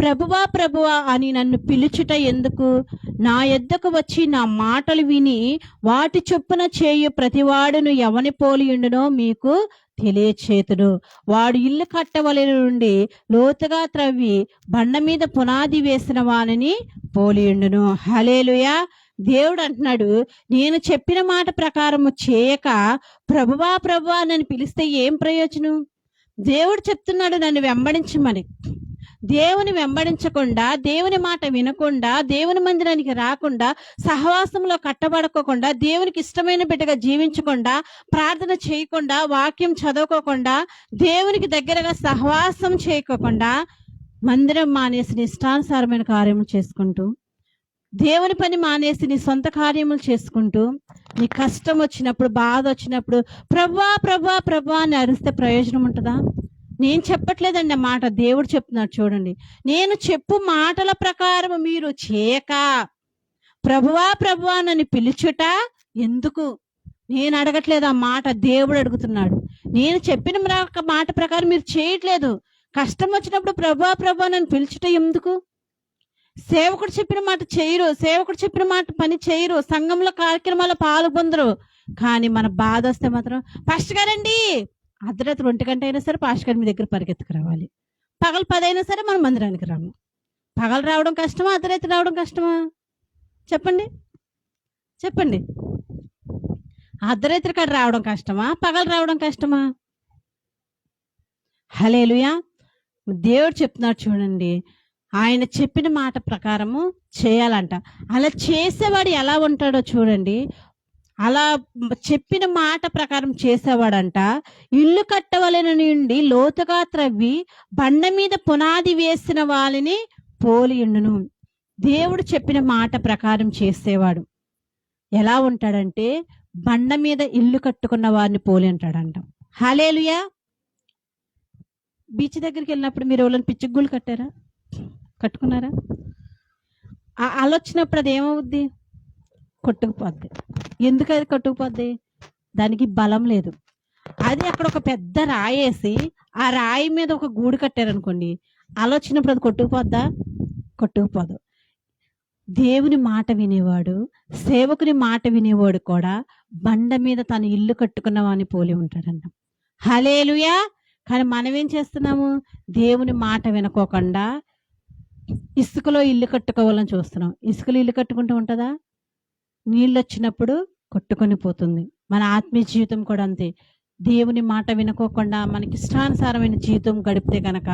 ప్రభువా ప్రభువా అని నన్ను పిలుచుట ఎందుకు? నా యొద్దకు వచ్చి నా మాటలు విని వాటి చొప్పున చేయు ప్రతివాడును ఎవని పోలియుండునో మీకు తెలియచేతును. వాడు ఇల్లు కట్టవలెను నుండి లోతుగా త్రవ్వి బండ మీద పునాది వేసిన వానిని పోలియుండును. హల్లెలూయా. దేవుడు అంటున్నాడు, నేను చెప్పిన మాట ప్రకారము చేయక ప్రభువా ప్రభువా నన్ను పిలిస్తే ఏం ప్రయోజనం? దేవుడు చెప్తున్నాడు నన్ను వెంబడించమని. దేవుని వెంబడించకుండా, దేవుని మాట వినకుండా, దేవుని మందిరానికి రాకుండా, సహవాసంలో కట్టబడుకోకుండా, దేవునికి ఇష్టమైన బిడ్డగా జీవించకుండా, ప్రార్థన చేయకుండా, వాక్యం చదువుకోకుండా, దేవునికి దగ్గరగా సహవాసం చేయకోకుండా, మందిరం మానేసి ఇష్టానుసారమైన కార్యములు చేసుకుంటూ, దేవుని పని మానేసి నీ సొంత కార్యములు చేసుకుంటూ, నీ కష్టం వచ్చినప్పుడు, బాధ వచ్చినప్పుడు ప్రభువా ప్రభువా ప్రభువా అని అరిస్తే ప్రయోజనం ఉంటుందా? నేను చెప్పట్లేదండి ఆ మాట, దేవుడు చెప్తున్నాడు. చూడండి, నేను చెప్పు మాటల ప్రకారం మీరు చేయక ప్రభువా ప్రభువా నన్ను పిలుచుట ఎందుకు? నేను అడగట్లేదు ఆ మాట, దేవుడు అడుగుతున్నాడు. నేను చెప్పిన మాట ప్రకారం మీరు చేయట్లేదు. కష్టం వచ్చినప్పుడు ప్రభువా ప్రభువా నన్ను పిలుచుట ఎందుకు? సేవకుడు చెప్పిన మాట చేయరు, సేవకుడు చెప్పిన మాట పని చేయరు, సంఘంలో కార్యక్రమాల్లో పాల్గొందరు. కానీ మన బాధ వస్తే మాత్రం పాస్టర్ గారండి, అర్ధరాత్రి 1 గంట అయినా సరే పాస్టర్ గారి మీ దగ్గర పరిగెత్తుకు రావాలి. పగలు 10 అయినా సరే మనం మందిరానికి రాము. పగలు రావడం కష్టమా, అర్ధరాత్రి రావడం కష్టమా? చెప్పండి చెప్పండి. అర్ధరాత్రి కాడ రావడం కష్టమా, పగలు రావడం కష్టమా? హల్లెలూయా. దేవుడు చెప్తున్నాడు చూడండి, ఆయన చెప్పిన మాట ప్రకారము చేయాలంట. అలా చేసేవాడు ఎలా ఉంటాడో చూడండి. అలా చెప్పిన మాట ప్రకారం చేసేవాడంట ఇల్లు కట్టవలెను నుండి లోతుగా త్రవ్వి బండ మీద పునాది వేసిన వాళ్ళని పోలియుండును. దేవుడు చెప్పిన మాట ప్రకారం చేసేవాడు ఎలా ఉంటాడంటే బండ మీద ఇల్లు కట్టుకున్న వారిని పోలి ఉంటాడంట. హల్లెలూయా. బీచ్ దగ్గరికి వెళ్ళినప్పుడు మీరు ఎవరైనా పిచ్చుగుళ్ళు కట్టుకున్నారా? ఆలోచనప్పుడు అది ఏమవుద్ది? కొట్టుకుపోద్ది. ఎందుకు అది కొట్టుకుపోద్ది? దానికి బలం లేదు. అది అక్కడ ఒక పెద్ద రాయేసి ఆ రాయి మీద ఒక గూడు కట్టారనుకోండి, ఆలోచనప్పుడు అది కొట్టుకుపోద్దా? కొట్టుకుపోదు. దేవుని మాట వినేవాడు, సేవకుని మాట వినేవాడు కూడా బండ మీద తన ఇల్లు కట్టుకున్న వాని పోలి ఉంటాడంట. హల్లెలూయా. కానీ మనం ఏం చేస్తున్నాము? దేవుని మాట వినుకోకుండా ఇసుకలో ఇల్లు కట్టుకోవాలని చూస్తున్నాం. ఇసుకలో ఇల్లు కట్టుకుంటూ ఉంటుందా? నీళ్ళు వచ్చినప్పుడు కొట్టుకొని పోతుంది. మన ఆత్మీయ జీవితం కూడా అంతే. దేవుని మాట వినుకోకుండా మనకి ఇష్టానుసారమైన జీవితం గడిపితే గనక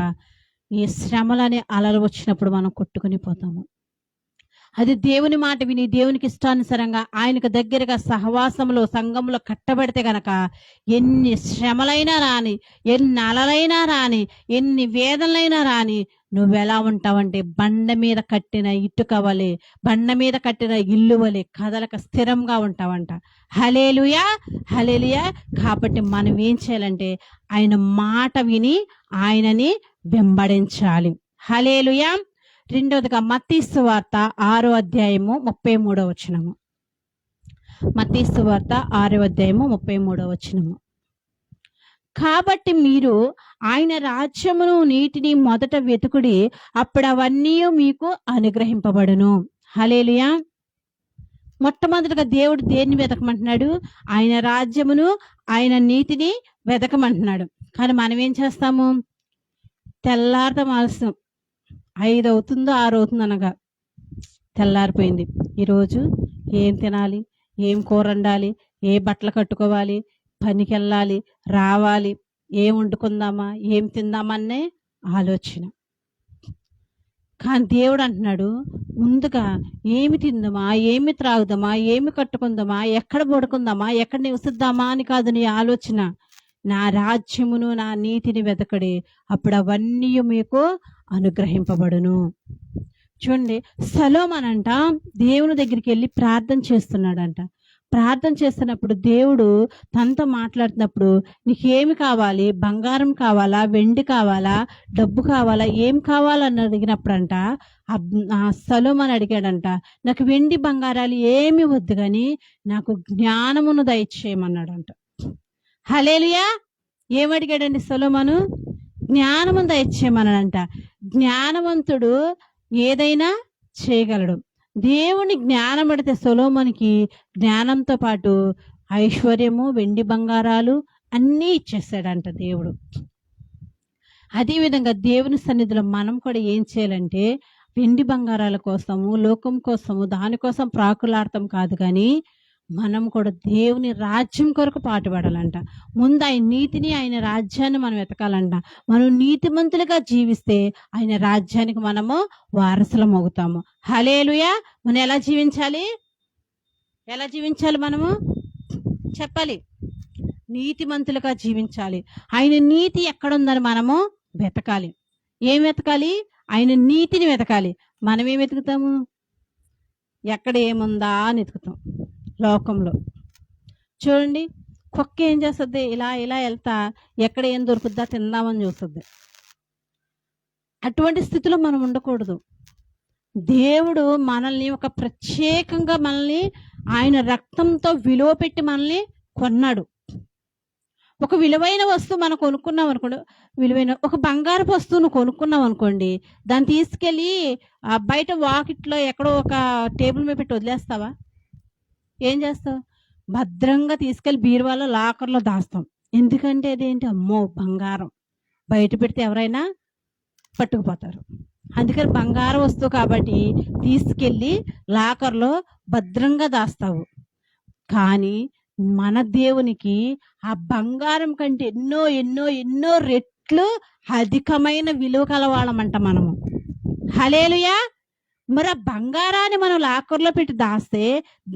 ఈ శ్రమలనే అలలు వచ్చినప్పుడు మనం కొట్టుకొని పోతాము. అది దేవుని మాట విని దేవునికి ఇష్టానుసారంగా ఆయనకు దగ్గరగా సహవాసంలో సంఘంలో కట్టబడితే గనక ఎన్ని శ్రమలైనా రాని, ఎన్ని అలలైనా రాని, ఎన్ని వేదనలైనా రాని, నువ్వెలా ఉంటావంటే బండ మీద కట్టిన ఇటుక వలె, బండ మీద కట్టిన ఇల్లు వలె కదలక స్థిరంగా ఉంటావంట. హల్లెలూయా, హల్లెలూయా. కాబట్టి మనం ఏం చేయాలంటే ఆయన మాట విని ఆయనని వెంబడించాలి. హల్లెలూయా. రెండవదిగా మత్తయి సువార్త 6వ అధ్యాయము 33వ వచనము. మత్తయి సువార్త 6వ అధ్యాయము 33వ వచనము. కాబట్టి మీరు ఆయన రాజ్యమును నీటిని మొదట వెతుకుడి, అప్పుడు అవన్నీ మీకు అనుగ్రహింపబడును. హల్లెలూయా. మొట్టమొదటిగా దేవుడు దేన్ని వెతకమంటున్నాడు? ఆయన రాజ్యమును ఆయన నీతిని వెతకమంటున్నాడు. కానీ మనం ఏం చేస్తాము? తెల్లారతం ఆలస్యం 5 అవుతుందో 6 అవుతుందో అనగా తెల్లారిపోయింది. ఈరోజు ఏం తినాలి, ఏం కూర వండాలి, ఏ బట్టలు కట్టుకోవాలి, పనికి వెళ్ళాలి, రావాలి, ఏం వండుకుందామా, ఏం తిందామనే ఆలోచన. కానీ దేవుడు అంటున్నాడు, ముందుగా ఏమి తిందామా, ఏమి త్రాగుదామా, ఏమి కట్టుకుందామా, ఎక్కడ పడుకుందామా, ఎక్కడ నివసిద్దామా అని కాదు నీ ఆలోచన. నా రాజ్యమును నా నీతిని వెతకడి, అప్పుడు అవన్నీ మీకు అనుగ్రహింపబడును. చూడండి, సొలొమోను అంట దేవుని దగ్గరికి వెళ్ళి ప్రార్థన చేస్తున్నాడంట. ప్రార్థన చేస్తున్నప్పుడు దేవుడు తనతో మాట్లాడుతున్నప్పుడు నీకేమి కావాలి, బంగారం కావాలా, వెండి కావాలా, డబ్బు కావాలా, ఏం కావాలని అడిగినప్పుడంట ఆ సొలొమోను అడిగాడంట, నాకు వెండి బంగారాలు ఏమి వద్దు కానీ నాకు జ్ఞానమును దయచేయమన్నాడంట. హల్లెలూయా. ఏమడిగాడండి సొలొమోను? జ్ఞానమును దయచేయమన్నాడంట. జ్ఞానవంతుడు ఏదైనా చేయగలడు. దేవుని జ్ఞానం పడితే సొలొమోనుకి జ్ఞానంతో పాటు ఐశ్వర్యము, వెండి బంగారాలు అన్నీ ఇచ్చేసాడంట దేవుడు. అదేవిధంగా దేవుని సన్నిధిలో మనం కూడా ఏం చేయాలంటే వెండి బంగారాల కోసము, లోకం కోసము, దానికోసం ప్రాకులాడతాం కాదు, కానీ మనం కూడా దేవుని రాజ్యం కొరకు పాటుపడాలంట. ముందు ఆయన నీతిని, ఆయన రాజ్యాన్ని మనం వెతకాలంట. మనం నీతిమంతులుగా జీవిస్తే ఆయన రాజ్యానికి మనము వారసులం అవుతాము. హల్లెలూయా. మనం ఎలా జీవించాలి? ఎలా జీవించాలి? మనము చెప్పాలి. నీతిమంతులుగా జీవించాలి. ఆయన నీతి ఎక్కడుందని మనము వెతకాలి. ఏం వెతకాలి? ఆయన నీతిని వెతకాలి. మనం ఏం వెతుకుతాము? ఎక్కడ ఏముందా అని వెతుకుతాం. లోకంలో చూడండి, కుక్క ఏం చేస్తుంది? ఇలా ఇలా వెళ్తా ఎక్కడ ఏం దొరుకుద్దా తిందామని చూస్తుంది. అటువంటి స్థితిలో మనం ఉండకూడదు. దేవుడు మనల్ని ఒక ప్రత్యేకంగా మనల్ని ఆయన రక్తంతో విలువ పెట్టి మనల్ని కొన్నాడు. ఒక విలువైన వస్తువు మనం కొనుక్కున్నాం అనుకోండి, విలువైన ఒక బంగారపు వస్తువును కొనుక్కున్నాం అనుకోండి, దాన్ని తీసుకెళ్ళి బయట వాకిట్లో ఎక్కడో ఒక టేబుల్ మీద పెట్టి వదిలేస్తావా? ఏం చేస్తావు? భద్రంగా తీసుకెళ్ళి బీరువాలో లాకర్లో దాస్తాం. ఎందుకంటే అదేంటి? అమ్మో బంగారం, బయట పెడితే ఎవరైనా పట్టుకుపోతారు. అందుకని బంగారం వస్తువు కాబట్టి తీసుకెళ్ళి లాకర్లో భద్రంగా దాస్తావు. కానీ మన దేవునికి ఆ బంగారం కంటే ఎన్నో ఎన్నో ఎన్నో రెట్లు అధికమైన విలువ కలవాళ్ళమంట మనము. హల్లెలూయా. మరి ఆ బంగారాన్ని మనం లాకర్లో పెట్టి దాస్తే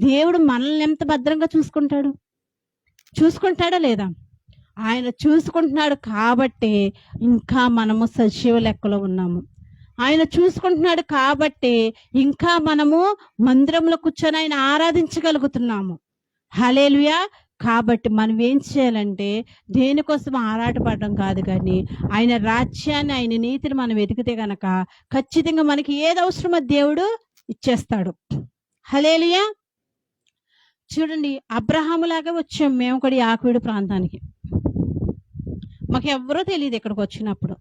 దేవుడు మనల్ని ఎంత భద్రంగా చూసుకుంటాడు? చూసుకుంటాడా లేదా? ఆయన చూసుకుంటున్నాడు కాబట్టి ఇంకా మనము సజీవ లెక్కలో ఉన్నాము. ఆయన చూసుకుంటున్నాడు కాబట్టి ఇంకా మనము మందిరంలో కూర్చొని ఆయన ఆరాధించగలుగుతున్నాము. హల్లెలూయా. కాబట్టి మనం ఏం చేయాలంటే దేనికోసం ఆరాటపడడం కాదు, కానీ ఆయన రాజ్యాన్ని, ఆయన నీతిని మనం వెతికితే గనక ఖచ్చితంగా మనకి ఏది అవసరమో దేవుడు ఇచ్చేస్తాడు. హల్లెలూయా. చూడండి, అబ్రహాములాగా వచ్చాం మేము కూడా యాకోబు ప్రాంతానికి. మాకు ఎవరో తెలియదు ఇక్కడికి వచ్చినప్పుడు.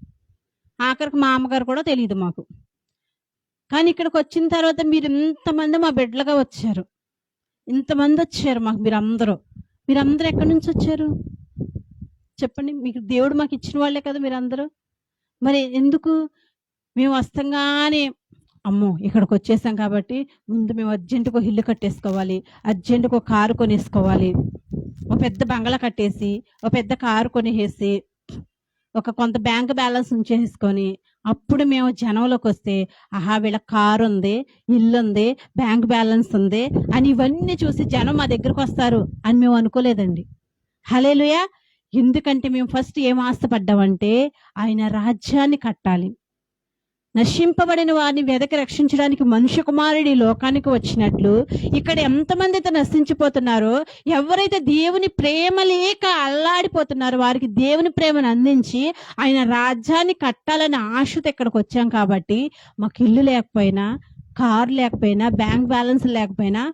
ఆఖరికి మా అమ్మగారు కూడా తెలియదు మాకు. కానీ ఇక్కడికి వచ్చిన తర్వాత మీరు ఇంతమంది మా బిడ్డలుగా వచ్చారు. ఇంతమంది వచ్చారు మాకు మీరందరూ ఎక్కడి నుంచి వచ్చారు చెప్పండి? మీకు దేవుడు మాకు ఇచ్చిన వాళ్ళే కదా మీరందరూ. మరి ఎందుకు మేము వస్తంగానే అమ్మో ఇక్కడికి వచ్చేసాం కాబట్టి ముందు మేము అర్జెంటుగా ఇల్లు కట్టేసుకోవాలి, అర్జెంటుగా ఒక కారు కొనేసుకోవాలి, ఒక పెద్ద బంగళా కట్టేసి ఒక పెద్ద కారు కొనేసి ఒక కొంత బ్యాంక్ బ్యాలెన్స్ ఉంచేసుకొని అప్పుడు మేము జనంలోకి వస్తే ఆహా వీళ్ళ కారు ఉంది, ఇల్లు ఉంది, బ్యాంక్ బ్యాలెన్స్ ఉంది అని ఇవన్నీ చూసి జనం మా దగ్గరకు వస్తారు అని మేము అనుకోలేదండి. హల్లెలూయా. ఎందుకంటే మేము ఫస్ట్ ఏం ఆశపడ్డామంటే ఆయన రాజ్యాన్ని కట్టాలి. నశింపబడిన వారిని వెదకి రక్షించడానికి మనుష్య కుమారుడి లోకానికి వచ్చినట్లు ఇక్కడ ఎంతమంది అయితే నశించిపోతున్నారో, ఎవరైతే దేవుని ప్రేమ లేక అల్లాడిపోతున్నారో వారికి దేవుని ప్రేమను అందించి ఆయన రాజ్యాన్ని కట్టాలని ఆశతో ఇక్కడికి వచ్చాం. కాబట్టి మాకు ఇల్లు లేకపోయినా, కారు లేకపోయినా, బ్యాంక్ బ్యాలెన్స్ లేకపోయినా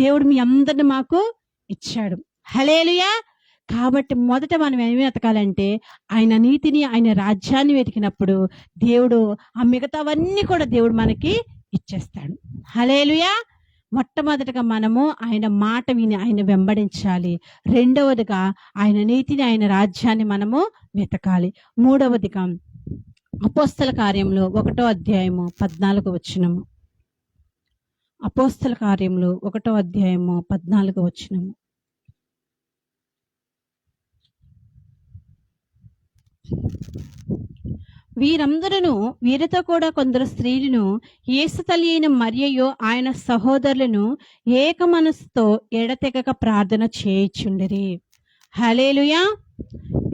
దేవుడు మీ అందరిని మాకు ఇచ్చాడు. హల్లెలూయా. కాబట్టి మొదట మనం ఏమి వెతకాలంటే ఆయన నీతిని, ఆయన రాజ్యాన్ని వెతికినప్పుడు దేవుడు ఆ మిగతావన్నీ కూడా దేవుడు మనకి ఇచ్చేస్తాడు. హల్లెలూయా. మొట్టమొదటిగా మనము ఆయన మాట విని ఆయన వెంబడించాలి. రెండవదిగా ఆయన నీతిని, ఆయన రాజ్యాన్ని మనము వెతకాలి. మూడవదిగా అపోస్తల కార్యంలో 1వ అధ్యాయము 14వ వచనము. అపోస్తల కార్యంలో 1వ అధ్యాయము 14వ వచనము. వీరితో కూడా కొందరు స్త్రీలను యేసు తల్లి అయిన మరియయు ఆయన సహోదరులను ఏక మనసుతో ఎడతెగక ప్రార్థన చేయుచుండిరి. హల్లెలూయా.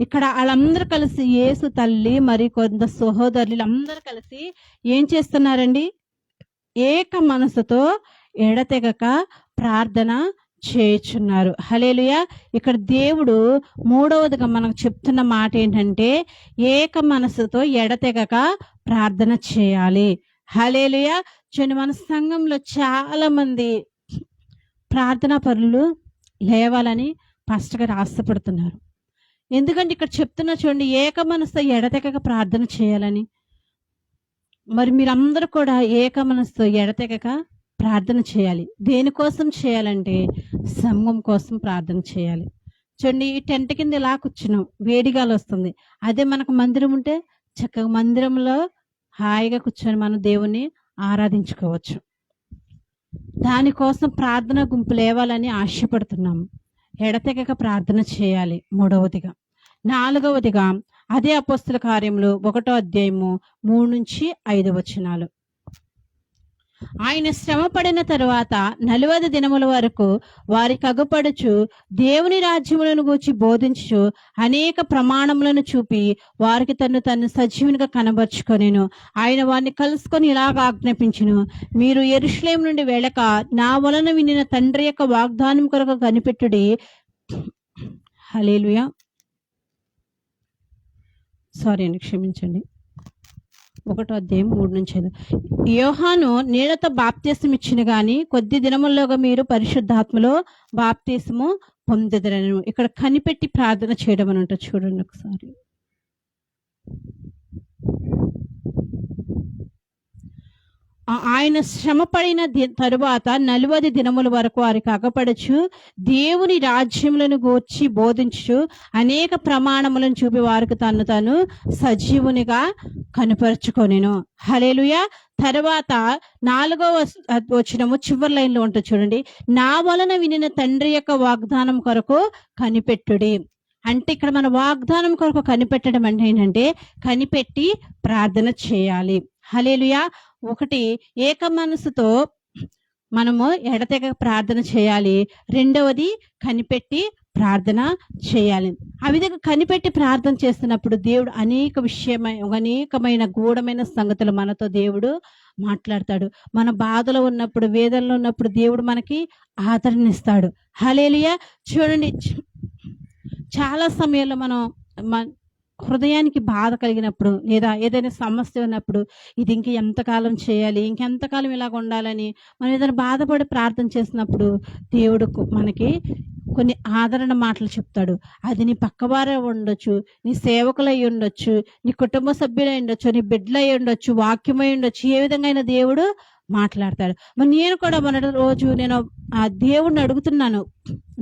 ఇక్కడ వాళ్ళందరూ కలిసి యేసు తల్లి మరి కొంత సహోదరులు అందరూ కలిసి ఏం చేస్తున్నారండి? ఏక మనసుతో ఎడతెగక ప్రార్థన చేయుచున్నారు. హల్లెలూయా. ఇక్కడ దేవుడు మూడవదిగా మనకు చెప్తున్న మాట ఏంటంటే ఏక మనసుతో ఎడతెగక ప్రార్థన చేయాలి. హల్లెలూయా. చూడండి, మన సంఘంలో చాలా మంది ప్రార్థనా పరులు లేవాలని పాస్టర్ గారు ఆశపడుతున్నారు. ఎందుకంటే ఇక్కడ చెప్తున్నా చూడండి, ఏక మనసుతో ఎడతెగక ప్రార్థన చేయాలని. మరి మీరందరూ కూడా ఏక మనసుతో ఎడతెగక ప్రార్థన చేయాలి. దేనికోసం చేయాలంటే సంఘం కోసం ప్రార్థన చేయాలి. చూడండి, ఈ టెంట్ కింద ఇలా కూర్చున్నాం, వేడిగాలు వస్తుంది. అదే మనకు మందిరం ఉంటే చక్కగా మందిరంలో హాయిగా కూర్చొని మనం దేవుణ్ణి ఆరాధించుకోవచ్చు. దానికోసం ప్రార్థన గుంపు లేవాలని ఆశపడుతున్నాము. ఎడతెగక ప్రార్థన చేయాలి. మూడవదిగా. నాలుగవదిగా అదే అపోస్తల కార్యంలో 1వ అధ్యాయము 3 నుంచి 5 వచనాలు. ఆయన శ్రమ పడిన తరువాత 40 దినముల వరకు వారికి అగుపడుచు దేవుని రాజ్యములను గూర్చి బోధించు అనేక ప్రమాణములను చూపి వారికి తను సజీవునిగా కనబరుచుకొనెను. ఆయన వారిని కలుసుకొని ఇలాగ ఆజ్ఞాపించును, మీరు యెరూషలేము నుండి వెళ్ళక నా వలన వినిన తండ్రి యొక్క వాగ్దానం కొరకు కనిపెట్టుడి. హల్లెలూయా. సారీ అండి, క్షమించండి. 1వ అధ్యాయం 3 నుంచి 5. యోహాను నీళ్లతో బాప్తీసం ఇచ్చిన గాని కొద్ది దినముల్లోగా మీరు పరిశుద్ధాత్మలో బాప్తీసము పొందెదరను. ఇక్కడ కనిపెట్టి ప్రార్థన చేయడం అని ఉంటుంది. చూడండి ఒకసారి. ఆయన శ్రమ పడిన తరువాత 40 దినముల వరకు వారికి అగపడచ్చు దేవుని రాజ్యములను గూర్చి బోధించు అనేక ప్రమాణములను చూపి వారికి తాను సజీవునిగా కనపరుచుకొనెను. హల్లెలూయా. తర్వాత 4వ వచనము చివరి లైన్లో ఉంటుంది చూడండి, నా వలన వినిన తండ్రి యొక్క వాగ్దానం కొరకు కనిపెట్టుడి. అంటే ఇక్కడ మన వాగ్దానం కొరకు కనిపెట్టడం అంటే ఏంటంటే కనిపెట్టి ప్రార్థన చేయాలి. హల్లెలూయా. ఒకటి, ఏక మనసుతో మనము ఎడతెగక ప్రార్థన చేయాలి. రెండవది, కనిపెట్టి చేయాలి. ఆ విధంగా కనిపెట్టి ప్రార్థన చేస్తున్నప్పుడు దేవుడు అనేకమైన గూఢమైన సంగతులు మనతో దేవుడు మాట్లాడతాడు. మన బాధలో ఉన్నప్పుడు, వేదనలో ఉన్నప్పుడు దేవుడు మనకి ఆదరణ ఇస్తాడు. హల్లెలూయా. చూడండి, చాలా సమయంలో మనం హృదయానికి బాధ కలిగినప్పుడు లేదా ఏదైనా సమస్య ఉన్నప్పుడు ఇది ఎంతకాలం చేయాలి, ఇంకెంతకాలం ఇలాగ ఉండాలని మనం ఏదైనా బాధపడి ప్రార్థన చేసినప్పుడు దేవుడు మనకి కొన్ని ఆదరణ మాటలు చెప్తాడు. అది నీ పక్కవారే ఉండొచ్చు, నీ సేవకులై ఉండొచ్చు, నీ కుటుంబ సభ్యులై ఉండొచ్చు, నీ బిడ్డలై ఉండొచ్చు, వాక్యమై ఉండొచ్చు. ఏ విధంగా అయినా దేవుడు మాట్లాడతాడు. మరి నేను కూడా మొన్నటి రోజు నేను ఆ దేవుడిని అడుగుతున్నాను,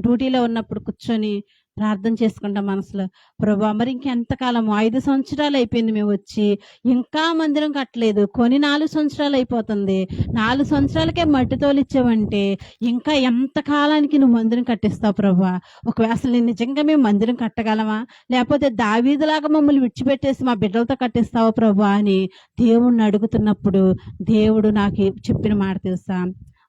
డ్యూటీలో ఉన్నప్పుడు కూర్చొని ప్రార్థన చేసుకుంటా మనసులో, ప్రభా మరి ఇంకెంతకాలము, 5 సంవత్సరాలు అయిపోయింది మేము వచ్చి, ఇంకా మందిరం కట్టలేదు, కొని 4 సంవత్సరాలు అయిపోతుంది, 4 సంవత్సరాలకే మట్టి తోలిచ్చావంటే ఇంకా ఎంత కాలానికి నువ్వు మందిరం కట్టిస్తావు ప్రభా? ఒకవేళ అసలు నిజంగా మేము మందిరం కట్టగలమా, లేకపోతే దావీదులాగా మమ్మల్ని విడిచిపెట్టేసి మా బిడ్డలతో కట్టిస్తావా ప్రభా అని దేవుణ్ణి అడుగుతున్నప్పుడు దేవుడు నాకు చెప్పిన మాట తెలుసా?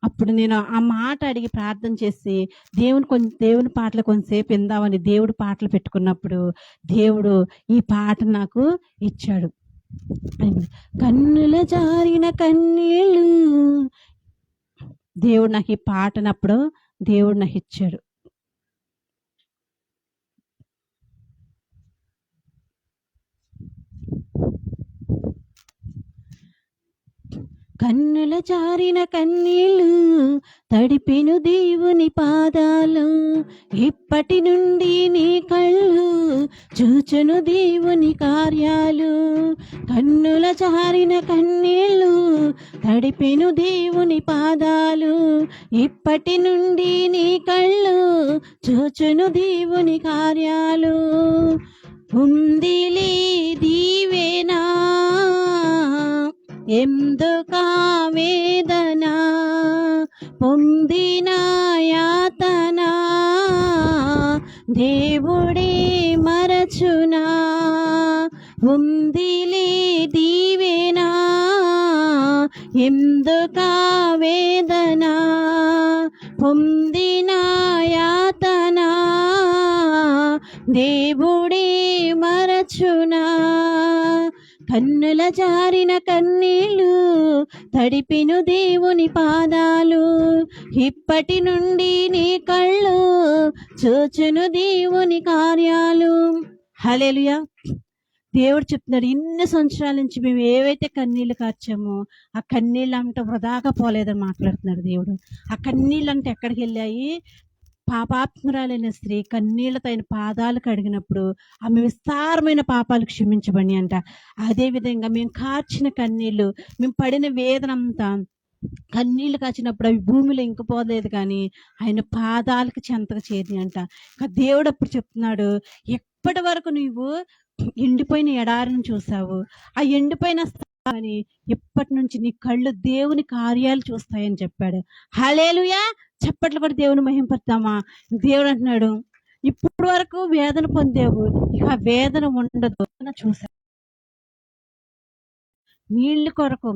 అప్పుడు నేను ఆ మాట అడిగి ప్రార్థన చేసి దేవుని పాటలు కొంతసేపు విందామని దేవుడు పాటలు పెట్టుకున్నప్పుడు దేవుడు ఈ పాట నాకు ఇచ్చాడు. కన్నుల జారిన కన్నీళ్ళు, దేవుడు నాకు ఈ పాటనప్పుడు దేవుడు నాకు ఇచ్చాడు. కన్నుల జారిన కన్నీళ్ళు తడిపెను దేవుని పాదాలు, ఇప్పటి నుండి నీ కళ్ళు చూచును దేవుని కార్యాలు. కన్నుల జారిన కన్నీళ్ళు తడిపెను దేవుని పాదాలు, ఇప్పటి నుండి నీ కళ్ళు చూచును దేవుని కార్యాలు. ఉందిలే దీవెనా ఎందుకా వేదన, పొందిన యాతన దేవుడే మరచునా. ఉందిలే దీవెనా ఎందుకా వేదన, పొందిన యాతన దేవుడే మరచునా. కన్నుల జారిన కన్నీళ్ళు తడిపిను దేవుని పాదాలు, ఇప్పటి నుండి నీ కళ్ళు చూచును దేవుని కార్యాలు. హల్లెలూయా. దేవుడు చెప్తున్నాడు, ఇన్ని సంవత్సరాల నుంచి మేము ఏవైతే కన్నీళ్లు కార్చామో ఆ కన్నీళ్ళు అంట వృధాగా పోలేదని మాట్లాడుతున్నాడు దేవుడు. ఆ కన్నీళ్ళు అంటే ఎక్కడికి వెళ్ళాయి? పాపాత్మురాలైన స్త్రీ కన్నీళ్లతో ఆయన పాదాలు కడిగినప్పుడు ఆమె విస్తారమైన పాపాలు క్షమించబడి అంట. అదేవిధంగా మేము కార్చిన కన్నీళ్లు, మేము పడిన వేదన అంతా, కన్నీళ్లు కాచినప్పుడు అవి భూమిలో ఇంకిపోలేదు కానీ ఆయన పాదాలకు చెంతకు చేరి అంట. దేవుడు అప్పుడు చెప్తున్నాడు, ఎప్పటి వరకు నువ్వు ఎండిపోయిన ఎడారిని చూసావు, ఆ ఎండిపోయిన స్థాని ఇప్పటి నుంచి నీ కళ్ళు దేవుని కార్యాలు చూస్తాయని చెప్పాడు. హల్లెలూయా. చప్పట్లు కూడా దేవుని మహింపడతామా? దేవుడు అంటున్నాడు, ఇప్పుడు వరకు వేదన పొందేవు, ఇక వేదన ఉండదు. చూసా నీళ్లు కొరకు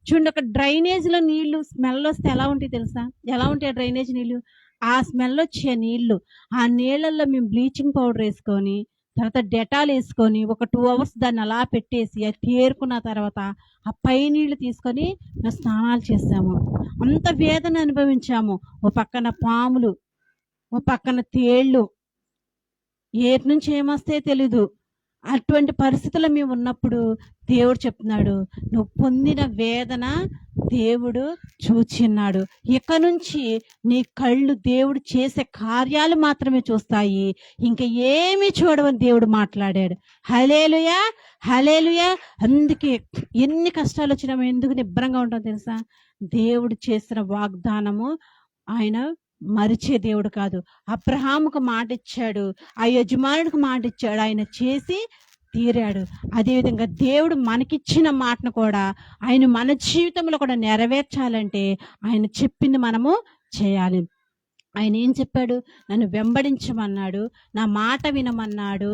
చూడండి, ఒక డ్రైనేజ్ లో నీళ్లు స్మెల్ వస్తే ఎలా ఉంటాయి తెలుసా? ఎలా ఉంటాయి డ్రైనేజ్ నీళ్లు? ఆ స్మెల్ వచ్చే నీళ్లు, ఆ నీళ్ళల్లో మేము బ్లీచింగ్ పౌడర్ వేసుకొని, తర్వాత డెటాల్ వేసుకొని ఒక 2 hours దాన్ని అలా పెట్టేసి అది తేరుకున్న తర్వాత ఆ పై నీళ్లు తీసుకొని స్నానాలు చేసాము. అంత వేదన అనుభవించాము. ఓ పక్కన పాములు, ఓ పక్కన తేళ్ళు, ఏటి నుంచి ఏమొస్తే తెలీదు. అటువంటి పరిస్థితుల్లో మేము ఉన్నప్పుడు దేవుడు చెప్తున్నాడు, నువ్వు పొందిన వేదన దేవుడు చూచిన్నాడు. ఇక నుంచి నీ కళ్ళు దేవుడు చేసే కార్యాలు మాత్రమే చూస్తాయి, ఇంకా ఏమీ చూడవని దేవుడు మాట్లాడాడు. హల్లెలూయా, హల్లెలూయా. అందుకే ఎన్ని కష్టాలు వచ్చినా మేము ఎందుకు నిబ్బరంగా ఉంటాం తెలుసా? దేవుడు చేసిన వాగ్దానము ఆయన మరిచే దేవుడు కాదు. అబ్రహాముకు మాట ఇచ్చాడు, ఆ యజమానుడికి మాట ఇచ్చాడు, ఆయన చేసి తీరాడు. అదేవిధంగా దేవుడు మనకిచ్చిన మాటను కూడా ఆయన మన జీవితంలో కూడా నెరవేర్చాలంటే ఆయన చెప్పింది మనము చేయాలి. ఆయన ఏం చెప్పాడు? నన్ను వెంబడించమన్నాడు, నా మాట వినమన్నాడు,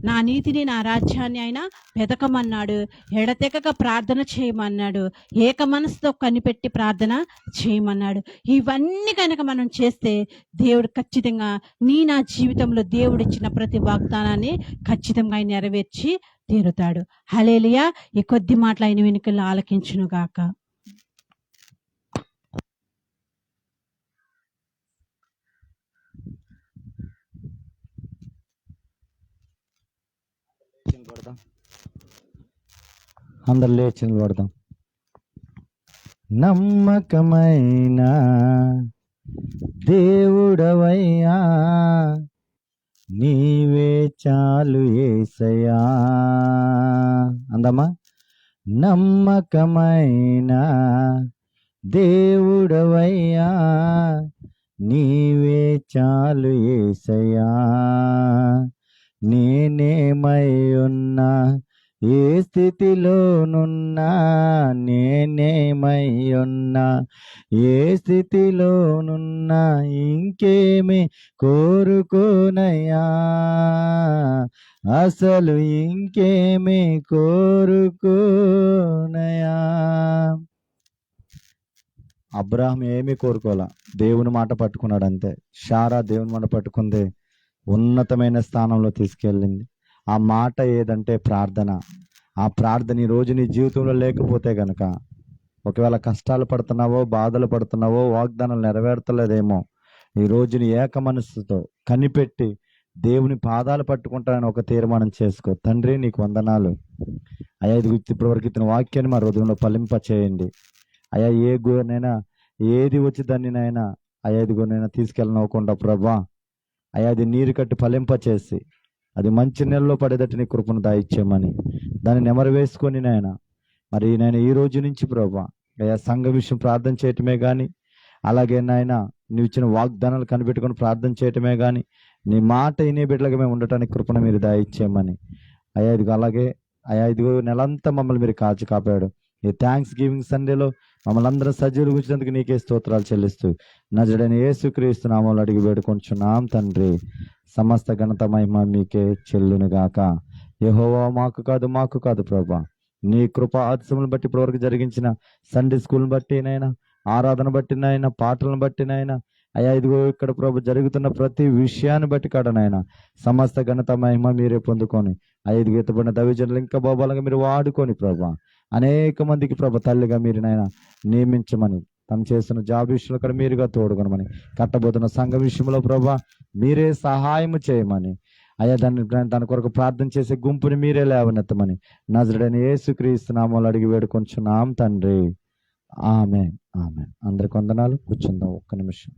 నా నీతిని నా రాజ్యాన్ని ఆయన వెతకమన్నాడు, ఎడతెగక ప్రార్థన చేయమన్నాడు, ఏక మనసుతో కనిపెట్టి ప్రార్థన చేయమన్నాడు. ఇవన్నీ కనుక మనం చేస్తే దేవుడు ఖచ్చితంగా నా జీవితంలో దేవుడు ఇచ్చిన ప్రతి వాగ్దానాన్ని ఖచ్చితంగా ఆయన నెరవేర్చి తీరుతాడు. హల్లెలూయా. ఈ కొద్ది మాటలు ఆయన వెనుకలు ఆలకించును గాక. అందరు లేచి నిలబడదాం. నమ్మకమైన దేవుడవయ్యా నీవే చాలు యేసయ్యా. అందమ్మా, నమ్మకమైన దేవుడవయ్యా నీవే చాలు యేసయ్యా. నేనేమై ఉన్నా ఏ స్థితిలోనున్నా, నేనేమై ఉన్నా ఏ స్థితిలోనున్నా, ఇంకేమి కోరుకోనయ్యా, అసలు ఇంకేమి కోరుకోనయ్యా. అబ్రాహం ఏమీ కోరుకోవాలా, దేవుని మాట పట్టుకున్నాడు అంతే. శారా దేవుని మాట పట్టుకుంది, ఉన్నతమైన స్థానంలో తీసుకెళ్ళింది. ఆ మాట ఏదంటే ప్రార్థన. ఆ ప్రార్థన ఈ రోజు నీ జీవితంలో లేకపోతే గనక, ఒకవేళ కష్టాలు పడుతున్నావో, బాధలు పడుతున్నావో, వాగ్దానాలు నెరవేర్తలేదేమో, ఈ రోజు నీ ఏక మనస్సుతో కనిపెట్టి దేవుని పాదాలు పట్టుకుంటానని ఒక తీర్మానం చేసుకో. తండ్రి నీకు వందనాలు అయ్యా, ఇది ఇప్పటివరకు ఇతని వాక్యాన్ని మా హృదయంలో ఫలింప చేయండి అయ్యా. ఏ గురినైనా ఏది వచ్చి దాన్ని నైనా అయ్యా ఇదిగోనైనా తీసుకెళ్ళనవ్వకుండా ప్రభా అయ్యా, అది నీరు కట్టి ఫలింప చేసి అది మంచి నెలలో పడేటట్టు నీ కృపను దాయిచ్చేయమని దాన్ని నెమరు వేసుకొని నాయన, మరి నేను ఈ రోజు నుంచి ప్రభా అయ్యా సంఘ విషయం ప్రార్థన చేయటమే కానీ, అలాగే నాయన నువ్వు ఇచ్చిన వాగ్దానాలు కనిపెట్టుకొని ప్రార్థన చేయటమే కానీ, నీ మాట వినే బిడ్డలుగా మేము ఉండటానికి కృపను మీరు దాయిచ్చేయమని అయ్యా. ఇదిగో అలాగే అయ్యా, ఇదిగో నెలంతా మమ్మల్ని మీరు కాచి కాపాడు. ఈ థ్యాంక్స్ గివింగ్ సండేలో మమ్మల్ని అందరం సజీవులు గుర్చినందుకు నీకే స్తోత్రాలు చెల్లిస్తూ నజరుడైన యేసుక్రీస్తు నామములో అడిగి వేడుకొంచున్నాం తండ్రి. సమస్త ఘనత మహిమ మీకే చెల్లునుగాక. యెహోవా మాకు కాదు ప్రభా, నీ కృప ఆదిశములను బట్టి ఇప్పటివరకు జరిగించిన సండే స్కూల్ని బట్టి నైనా, ఆరాధన బట్టి నాయన, పాటలను బట్టి నాయన అయ్యా, ఇదిగో ఇక్కడ ప్రభు జరుగుతున్న ప్రతి విషయాన్ని బట్టి కాడనైనా సమస్త ఘనత మహిమ మీరే పొందుకొని అయ్యా, ఇదిగో ఎత్తబడిన దైవజనులు ఇంకా బహుబలంగా మీరు వాడుకొని ప్రభా అనేక మందికి ప్రభ తల్లిగా మీరు నాయన నియమించమని, తను చేస్తున్న జాబ్ విషయంలో కూడా మీరుగా తోడుకొనమని, కట్టబోతున్న సంఘ విషయంలో ప్రభా మీరే సహాయం చేయమని అయ్యా, దాని కొరకు ప్రార్థన చేసే గుంపుని మీరే లేవనెత్తమని నజరుడైన యేసుక్రీస్తు నామములో అడిగి వేడుకొంచున్నాం తండ్రి. ఆమేన్, ఆమేన్. అందరికి వందనాలు. కూర్చుందాం ఒక్క నిమిషం.